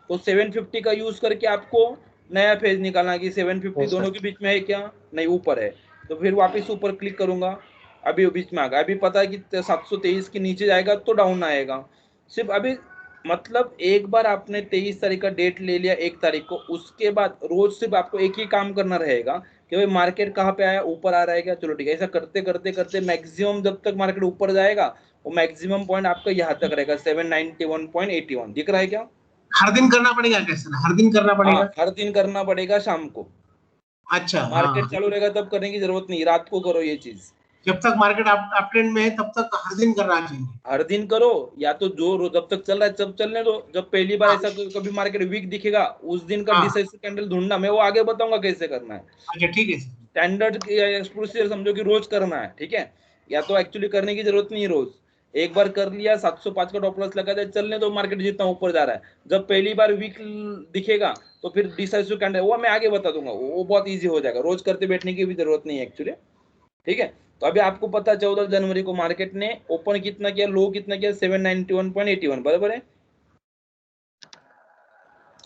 तो 750 का यूज करके आपको नया फेज निकालना कि 750 Yes, दोनों sir. के बीच में है क्या? नहीं, ऊपर है। तो फिर वापस ऊपर क्लिक करूंगा, अभी वो बीच में आ गया। अभी पता है कि 723 के नीचे जाएगा तो डाउन आएगा। सिर्फ अभी मतलब एक बार आपने 23 तारीख का डेट ले लिया, 1 तारीख को, उसके बाद रोज सिर्फ आपको एक ही काम करना रहेगा कि भाई मार्केट कहाँ पे आया, ऊपर आ रहा है क्या? चलो ठीक है। ऐसा करते करते करते मैक्सिमम जब तक मार्केट ऊपर जाएगा वो मैक्सिमम पॉइंट आपका यहाँ तक रहेगा, 791.81। दिख रहा है क्या? हर दिन करना पड़ेगा क्या सर? हर दिन करना हाँ, पड़ेगा? हर दिन करना पड़ेगा शाम को। अच्छा, मार्केट हाँ। चालू रहेगा तब करने की जरूरत नहीं, रात को करो ये चीज। जब तक मार्केट अप ट्रेंड में है तब तक हर दिन करना चाहिए। हर दिन करो, या तो जब तक चल रहा है तब चलने दो। जब पहली बार हाँ, ऐसा कभी मार्केट वीक दिखेगा, उस दिन का हाँ। डिसाइसिव कैंडल ढूंढना, मैं वो आगे बताऊंगा कैसे करना है। अच्छा, ठीक है सर। स्टैंडर्ड प्रोसीजर समझो कि रोज करना है, ठीक है। या तो एक्चुअली करने की जरूरत नहीं है रोज, एक बार कर लिया, 705 का टॉप लॉस लगा दिया, चलने दो मार्केट जितना ऊपर जा रहा है। जब पहली बार वीक दिखेगा तो फिर डिसाइसिव कैंडल, वो मैं आगे बता दूंगा, वो बहुत ईजी हो जाएगा, रोज करते बैठने की भी जरूरत नहीं है एक्चुअली, ठीक है। तो अभी आपको पता 14 जनवरी को मार्केट ने ओपन कितना किया, लो कितना किया? 791.81, बराबर है।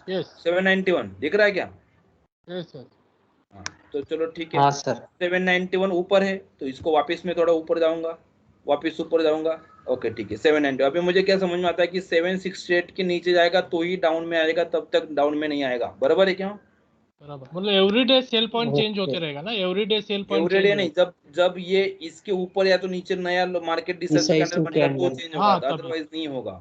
यस 791 दिख रहा है क्या? यस सर हाँ, तो चलो ठीक है। हाँ सर 791 ऊपर है तो इसको वापस में थोड़ा ऊपर जाऊंगा, वापस ऊपर जाऊंगा। ओके ठीक है, 790। अभी मुझे क्या समझ में आता है कि 768 के नीचे जाएगा तो ही डाउन में आएगा, तब तक डाउन में नहीं आएगा, बराबर है क्या? बराबर। मतलब everyday cell point change okay होते रहेगा ना, everyday cell point everyday change नहीं, होगा। जब ये इसके ऊपर या तो नीचे नया मार्केट डिसाइसिव कैंडल डिसाइसिव बनेगा तो कैंडल चेंज होगा, हाँ तभी। अदरवाइज नहीं होगा,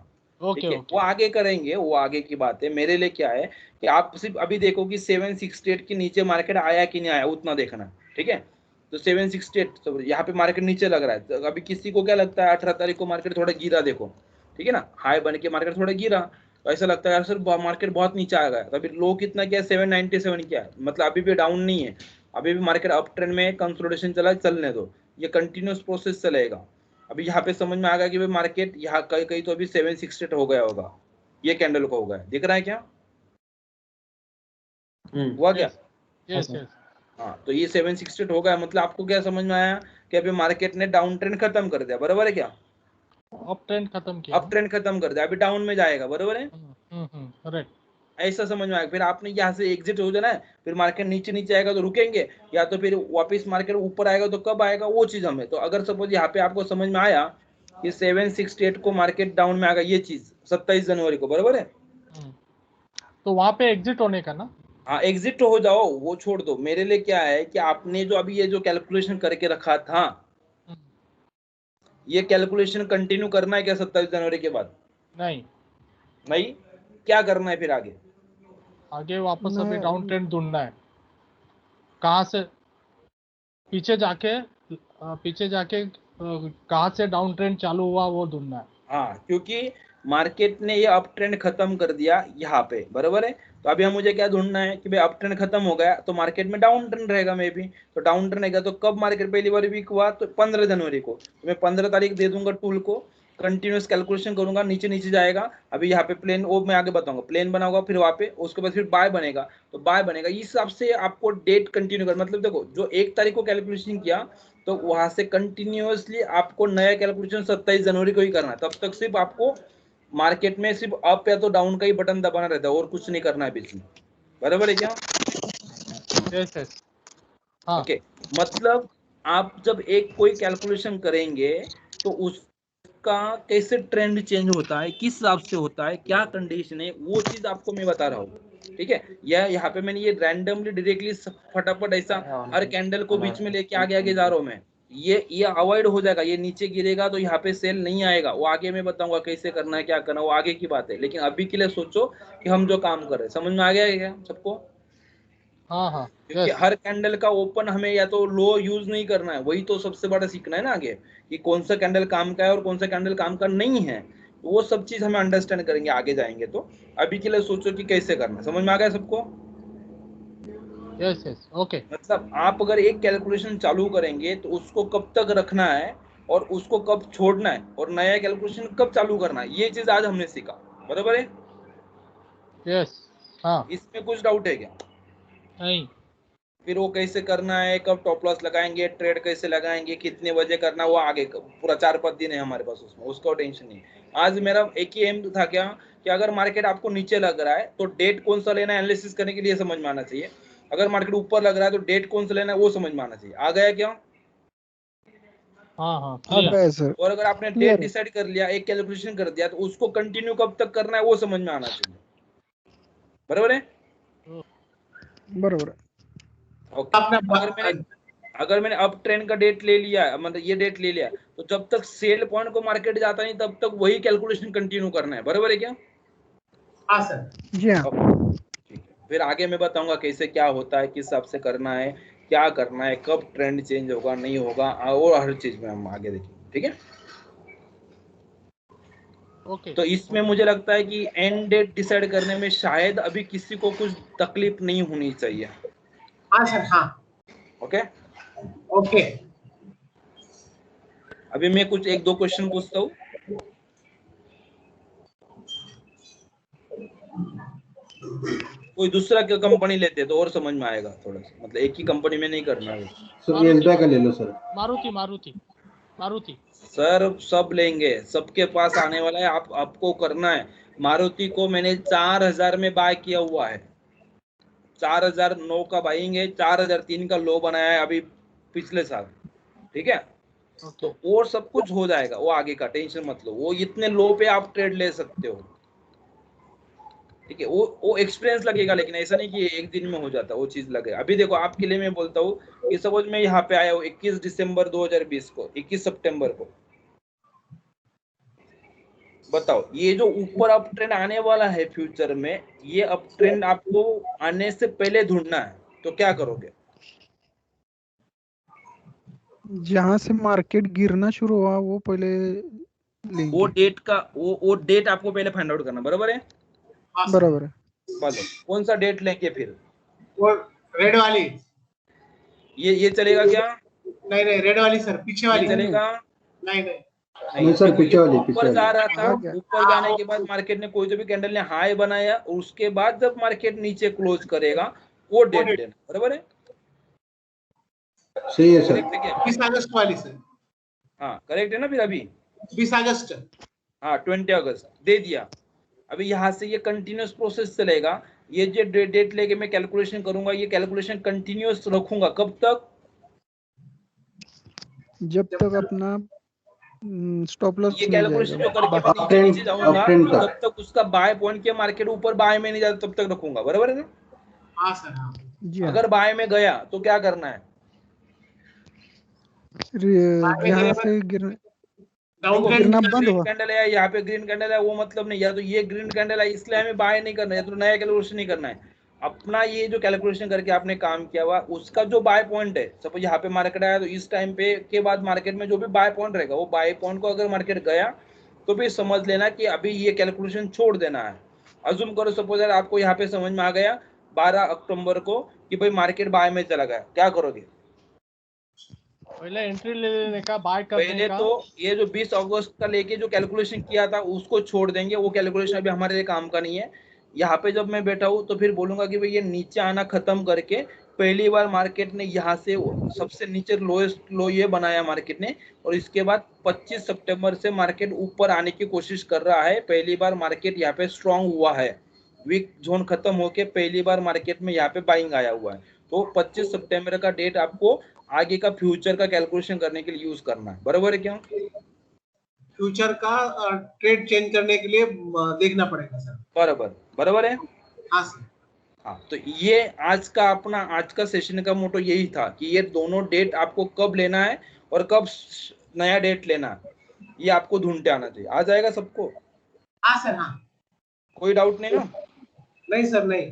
ओके ठीक है। ओके वो आगे करेंगे, वो आगे की बात है। मेरे लिए क्या है कि आप सिर्फ अभी देखो कि 768 के नीचे मार्केट आया कि नहीं आया, उतना देखना है, ठीक है। तो 768, तो यहाँ पे मार्केट नीचे लग रहा है। तो अभी किसी को क्या लगता है 18 तारीख को मार्केट थोड़ा गिरा, देखो ठीक है ना, हाई बन के मार्केट थोड़ा गिरा, तो ऐसा लगता है यार सर मार्केट बहुत नीचे आ गया। तो अभी लो कितना किया? 797 किया, मतलब अभी भी डाउन नहीं है, अभी भी मार्केट अप ट्रेंड में कंसोलिडेशन चला, चलने दो, ये कंटिन्यूस प्रोसेस चलेगा। अभी यहाँ पे समझ में आ गया कि भाई मार्केट यहाँ कहीं कहीं तो अभी 768 हो गया होगा, ये कैंडल को हो गया, दिख रहा है क्या? हुआ क्या? यस यस यस हाँ, तो ये 768 हो गया, मतलब आपको क्या समझ में आया कि अभी मार्केट ने डाउन ट्रेंड खत्म कर दिया, बराबर है क्या? अप ट्रेंड खत्म किया अप ट्रेंड खत्म कर दिया, अभी डाउन में जाएगा, बराबर है। करेक्ट। ऐसा समझ में आएगा। फिर आपने यहाँ से एग्जिट हो जाना है, फिर मार्केट नीचे नीचे आएगा तो रुकेंगे, या तो फिर वापस मार्केट ऊपर आएगा तो कब आएगा वो चीज हमें। तो अगर सपोज यहाँ पे आपको समझ में आया कि 768 को मार्केट डाउन में आएगा, ये चीज 27 जनवरी को, बराबर है। तो वहां पे एग्जिट होने का ना। हाँ, एग्जिट हो जाओ, वो छोड़ दो। मेरे लिए क्या है कि आपने जो अभी ये जो कैलकुलेशन करके रखा था, ये कैलकुलेशन कंटिन्यू करना है क्या 27 जनवरी के बाद? नहीं, नहीं, क्या करना है फिर आगे? आगे वापस अभी नहीं, डाउन ट्रेंड ढूंढना है। कहाँ से पीछे जाके कहाँ से डाउन ट्रेंड चालू हुआ वो ढूंढना है। हाँ, क्योंकि मार्केट ने ये अप ट्रेंड खत्म कर दिया यहाँ पे, बराबर है। तो अभी हम मुझे क्या ढूंढना है कि भाई अप ट्रेंड खत्म हो गया तो मार्केट में डाउन ट्रेंड रहेगा मे भी, तो डाउन ट्रेंड रहेगा तो कब मार्केट पहली बार वीक हुआ, तो 15 जनवरी को। तो मैं 15 तारीख दे दूंगा टूल को, कंटिन्यूस कैलकुलेशन करूंगा, नीचे नीचे जाएगा। अभी यहाँ पे प्लेन, वो मैं आगे बताऊंगा, प्लेन बना होगा, फिर वहाँ पे उसके बाद फिर बाय बनेगा, तो बाय बनेगा। इस हिसाब से आपको डेट कंटिन्यू कर, मतलब देखो जो 1 तारीख को कैलकुलेशन किया तो वहां से कंटिन्यूअसली आपको नया कैलकुलेशन 27 जनवरी को ही करना है। तब तक सिर्फ आपको मार्केट में सिर्फ अप या तो डाउन का ही बटन दबाना रहता है और कुछ नहीं करना है बीच में, बराबर है क्या? यस यस, हाँ ओके, मतलब आप जब एक कोई कैलकुलेशन करेंगे तो उसका कैसे ट्रेंड चेंज होता है, किस हिसाब से होता है, क्या कंडीशन है, वो चीज आपको मैं बता रहा हूँ। ठीक है, या यहाँ पे मैंने ये रैंडमली डायरेक्टली फटाफट ऐसा हर कैंडल को बीच में लेके आगे जा रहा हूँ मैं, ये अवॉइड हो जाएगा। ये नीचे गिरेगा तो यहाँ पे सेल नहीं आएगा, वो आगे मैं बताऊंगा कैसे करना है, क्या करना है, वो आगे की बात है। लेकिन अभी के लिए सोचो कि हम जो काम कर रहे हैं, समझ में आ गया है क्या सबको? हाँ हाँ, क्योंकि यस हर कैंडल का ओपन हमें या तो लो यूज नहीं करना है, वही तो सबसे बड़ा सीखना है ना आगे, कि कौन सा कैंडल काम का है और कौन सा कैंडल काम का नहीं है। तो वो सब चीज हमें अंडरस्टैंड करेंगे आगे जाएंगे। तो अभी के लिए सोचो कि कैसे करना, समझ में आ गया सबको? Yes yes, okay. मतलब आप अगर एक कैलकुलेशन चालू करेंगे तो उसको कब तक रखना है और उसको कब छोड़ना है और नया कैलकुलेशन कब चालू करना है, ये चीज आज हमने सीखा, बराबर है? यस, हाँ, इसमें कुछ डाउट है क्या? नहीं, फिर वो कैसे करना है, कब टॉप लॉस लगाएंगे, ट्रेड कैसे लगाएंगे, कितने बजे करना, वो आगे पूरा 4-5 दिन है हमारे पास उसमें, उसका टेंशन नहीं। आज मेरा एक ही एम था क्या कि अगर मार्केट आपको नीचे लग रहा है तो डेट कौन सा लेना है एनालिसिस करने के लिए समझ में आना चाहिए। अगर मार्केट ऊपर लग रहा है तो डेट कौन सा लेना है वो समझ में आना चाहिए। आ गया क्या? हाँ हाँ, आ क्लियर, गया सर, और अगर आपने डेट क्लियर है। डिसाइड कर लिया, एक कैलकुलेशन कर दिया, तो उसको कंटिन्यू कब तक करना है वो समझ में आना चाहिए, बराबर है? बरोबर आहे। ओके, अपना अगर मैंने अप ट्रेंड का डेट ले लिया, मतलब ये डेट ले लिया, तो जब तक सेल पॉइंट को मार्केट जाता नहीं तब तक वही कैलकुलेशन कंटिन्यू करना है, बराबर है क्या? हाँ सर, जी हाँ, ठीक है, फिर आगे मैं बताऊंगा कैसे क्या होता है, किस हिसाब से करना है, क्या करना है, कब ट्रेंड चेंज होगा नहीं होगा, और हर चीज में हम आगे देखेंगे। ठीक है, ओके। तो इसमें मुझे लगता है कि एंड डेट डिसाइड करने में शायद अभी किसी को कुछ तकलीफ नहीं होनी चाहिए। हाँ सर, हाँ, ओके, ओके। अभी मैं कुछ 1-2 क्वेश्चन पूछता हूँ। कोई दूसरा कंपनी लेते तो और समझ में आएगा थोड़ा सा, मतलब एक ही कंपनी में नहीं करना है। सर एल्टा का ले लो सर। मारुति मारुति मारुति, सर सब लेंगे, सबके पास आने वाला है, आपको करना है। मारुति को मैंने 4000 में बाय किया हुआ है, 4009 का बाइंग है, 4003 का लो बनाया है अभी पिछले साल। ठीक है, ओके, तो और सब कुछ हो जाएगा, वो आगे का टेंशन मत लो, वो इतने लो पे आप ट्रेड ले सकते हो। ठीक है, वो एक्सपीरियंस लगेगा, लेकिन ऐसा नहीं कि एक दिन में हो जाता, वो चीज लगे। अभी देखो आपके लिए मैं बोलता हूँ कि सपोज मैं यहाँ पे आया हूँ 21 दिसंबर 2020 को, 21 सितंबर को, बताओ ये जो ऊपर अप ट्रेंड आने वाला है फ्यूचर में, ये अप ट्रेंड आपको आने से पहले ढूंढना है, तो क्या करोगे? जहाँ से मार्केट गिरना शुरू हुआ वो पहले वो लेंगे। डेट का वो डेट आपको पहले फाइंड आउट करना, बराबर है? हाँ सर, बराबर है। बोलो कौन सा डेट लेंगे फिर? वो रेड वाली, ये चलेगा क्या? नहीं नहीं, रेड वाली सर, पीछे ये वाली, चलेगा? नहीं नहीं, नहीं सर, देखो, पीछे ये वाली, ऊपर पीछे जा वाली। रहा था, आ गया। ऊपर जाने के बाद मार्केट ने कोई तो भी कैंडल ने हाई बनाया, उसके बाद जब मार्केट नीचे क्लोज करेगा वो डेट लेना, बराबर है? सही है सर। करेक्ट है क्या? 20 अगस्त वाली सर, हाँ करेक्ट है ना फिर? अभी 20 अगस्त। हाँ 20 अगस्त दे दिया। अभी यहाँ से ये कंटिन्यूस प्रोसेस चलेगा, ये जो डेट लेके मैं कैलकुलेशन करूंगा, ये कैलकुलेशन कंटिन्यूस रखूंगा कब तक? जब तक अपना स्टॉप लॉस ये नहीं कैलकुलेशन जो जाएगा करके मैं बाहर। नीचे नीचे जाऊंगा, अपट्रेंड तो तक। जब तक उसका बाय पॉइंट के मार्केट ऊपर बाय में नहीं जाता तब तक रखूंगा, बराबर है ना? हाँ सर, हाँ, जी हाँ, अगर बाय में गया तो क्या करना है? जहाँ से डाउन देखो, ट्रेंड। गिरना यहाँ बंद ग्रीन हुआ। कैंडल है, यहाँ पे ग्रीन कैंडल है, वो मतलब नहीं, या तो ये ग्रीन कैंडल है इसलिए हमें बाय नहीं करना है, तो नया कैलकुलेशन नहीं करना है। अपना ये जो कैलकुलेशन करके आपने काम किया हुआ, उसका जो बाय पॉइंट है, सपोज यहाँ पे मार्केट आया तो इस टाइम पे के बाद मार्केट में जो भी बाय पॉइंट रहेगा, वो बाय पॉइंट को अगर मार्केट गया तो भी समझ लेना कि अभी ये कैलकुलेशन छोड़ देना है। अज्यूम करो सपोज यार आपको यहाँ पे समझ में आ गया 12 अक्टूबर को कि भाई मार्केट बाय में चला गया, क्या करोगे? पहले एंट्री ले लेने का, बाय करने पहले का। तो ये जो 20 अगस्त का लेके जो कैलकुलेशन किया था उसको छोड़ देंगे, वो कैलकुलेशन अभी हमारे लिए काम का नहीं है। यहाँ पे जब मैं बैठा हूँ तो फिर बोलूंगा कि भाई ये नीचे आना खत्म करके पहली बार मार्केट ने यहाँ से सबसे नीचे लोएस्ट लो ये बनाया मार्केट ने, और इसके बाद 25 सितंबर से मार्केट ऊपर आने की कोशिश कर रहा है। पहली बार मार्केट यहाँ पे स्ट्रांग हुआ है, वीक जोन खत्म होके पहली बार मार्केट में यहाँ पे बाइंग आया हुआ है। तो 25 सितंबर का डेट आपको आगे का फ्यूचर का कैलकुलेशन करने के लिए यूज करना है, बराबर है? क्यों फ्यूचर का ट्रेड चेंज करने के लिए देखना पड़ेगा सर। बराबर, बराबर है। हाँ सर। हाँ, तो ये आज का अपना आज का सेशन का मोटो यही था कि ये दोनों डेट आपको कब लेना है और कब नया डेट लेना है, ये आपको ढूंढते आना चाहिए। आ जाएगा सबको? हाँ सर। हाँ, कोई डाउट नहीं ना? नहीं सर, नहीं।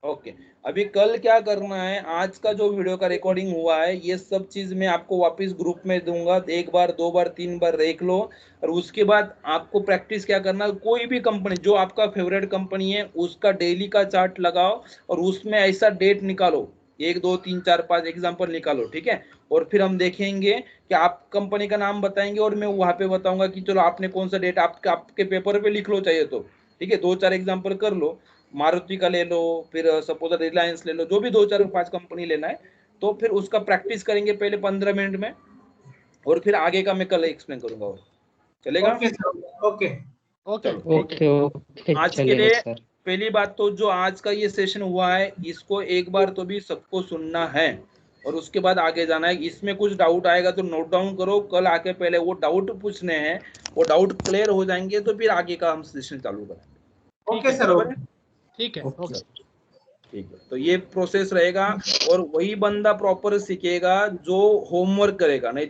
ओके, अभी कल क्या करना है, आज का जो वीडियो का रिकॉर्डिंग हुआ है ये सब चीज मैं आपको वापस ग्रुप में दूंगा, 1 बार 2 बार 3 बार देख लो। और उसके बाद आपको प्रैक्टिस क्या करना, कोई भी कंपनी जो आपका फेवरेट कंपनी है उसका डेली का चार्ट लगाओ और उसमें ऐसा डेट निकालो, 1 2 3 4 5 एग्जाम्पल निकालो, ठीक है? और फिर हम देखेंगे कि आप कंपनी का नाम बताएंगे और मैं वहां पे बताऊंगा कि चलो आपने कौन सा डेट आपके पेपर पे लिख लो चाहिए तो, ठीक है? 2 4 एग्जाम्पल कर लो, मारुति का ले लो, फिर सपोज रिलायंस ले लो, जो भी 2 4 5 कंपनी लेना है। तो फिर उसका प्रैक्टिस करेंगे पहले 15 मिनट में, और फिर आगे का मैं कल एक्सप्लेन करूंगा। और चलेगा? Okay sir, okay. ओके चलो, ठीक है। ओके आज के चलेगा लिए सर। पहली बात तो जो आज का ये सेशन हुआ है इसको एक बार तो भी सबको सुनना है और उसके बाद आगे जाना है। इसमें कुछ डाउट आएगा तो नोट डाउन करो, कल आके पहले वो डाउट पूछने हैं, वो डाउट क्लियर हो जाएंगे तो फिर आगे का हम सेशन चालू करेंगे। ओके सर, बराबर है? ठीक है। ओके ठीक है, तो ये प्रोसेस रहेगा और वही बंदा प्रॉपर सीखेगा जो होमवर्क करेगा, नहीं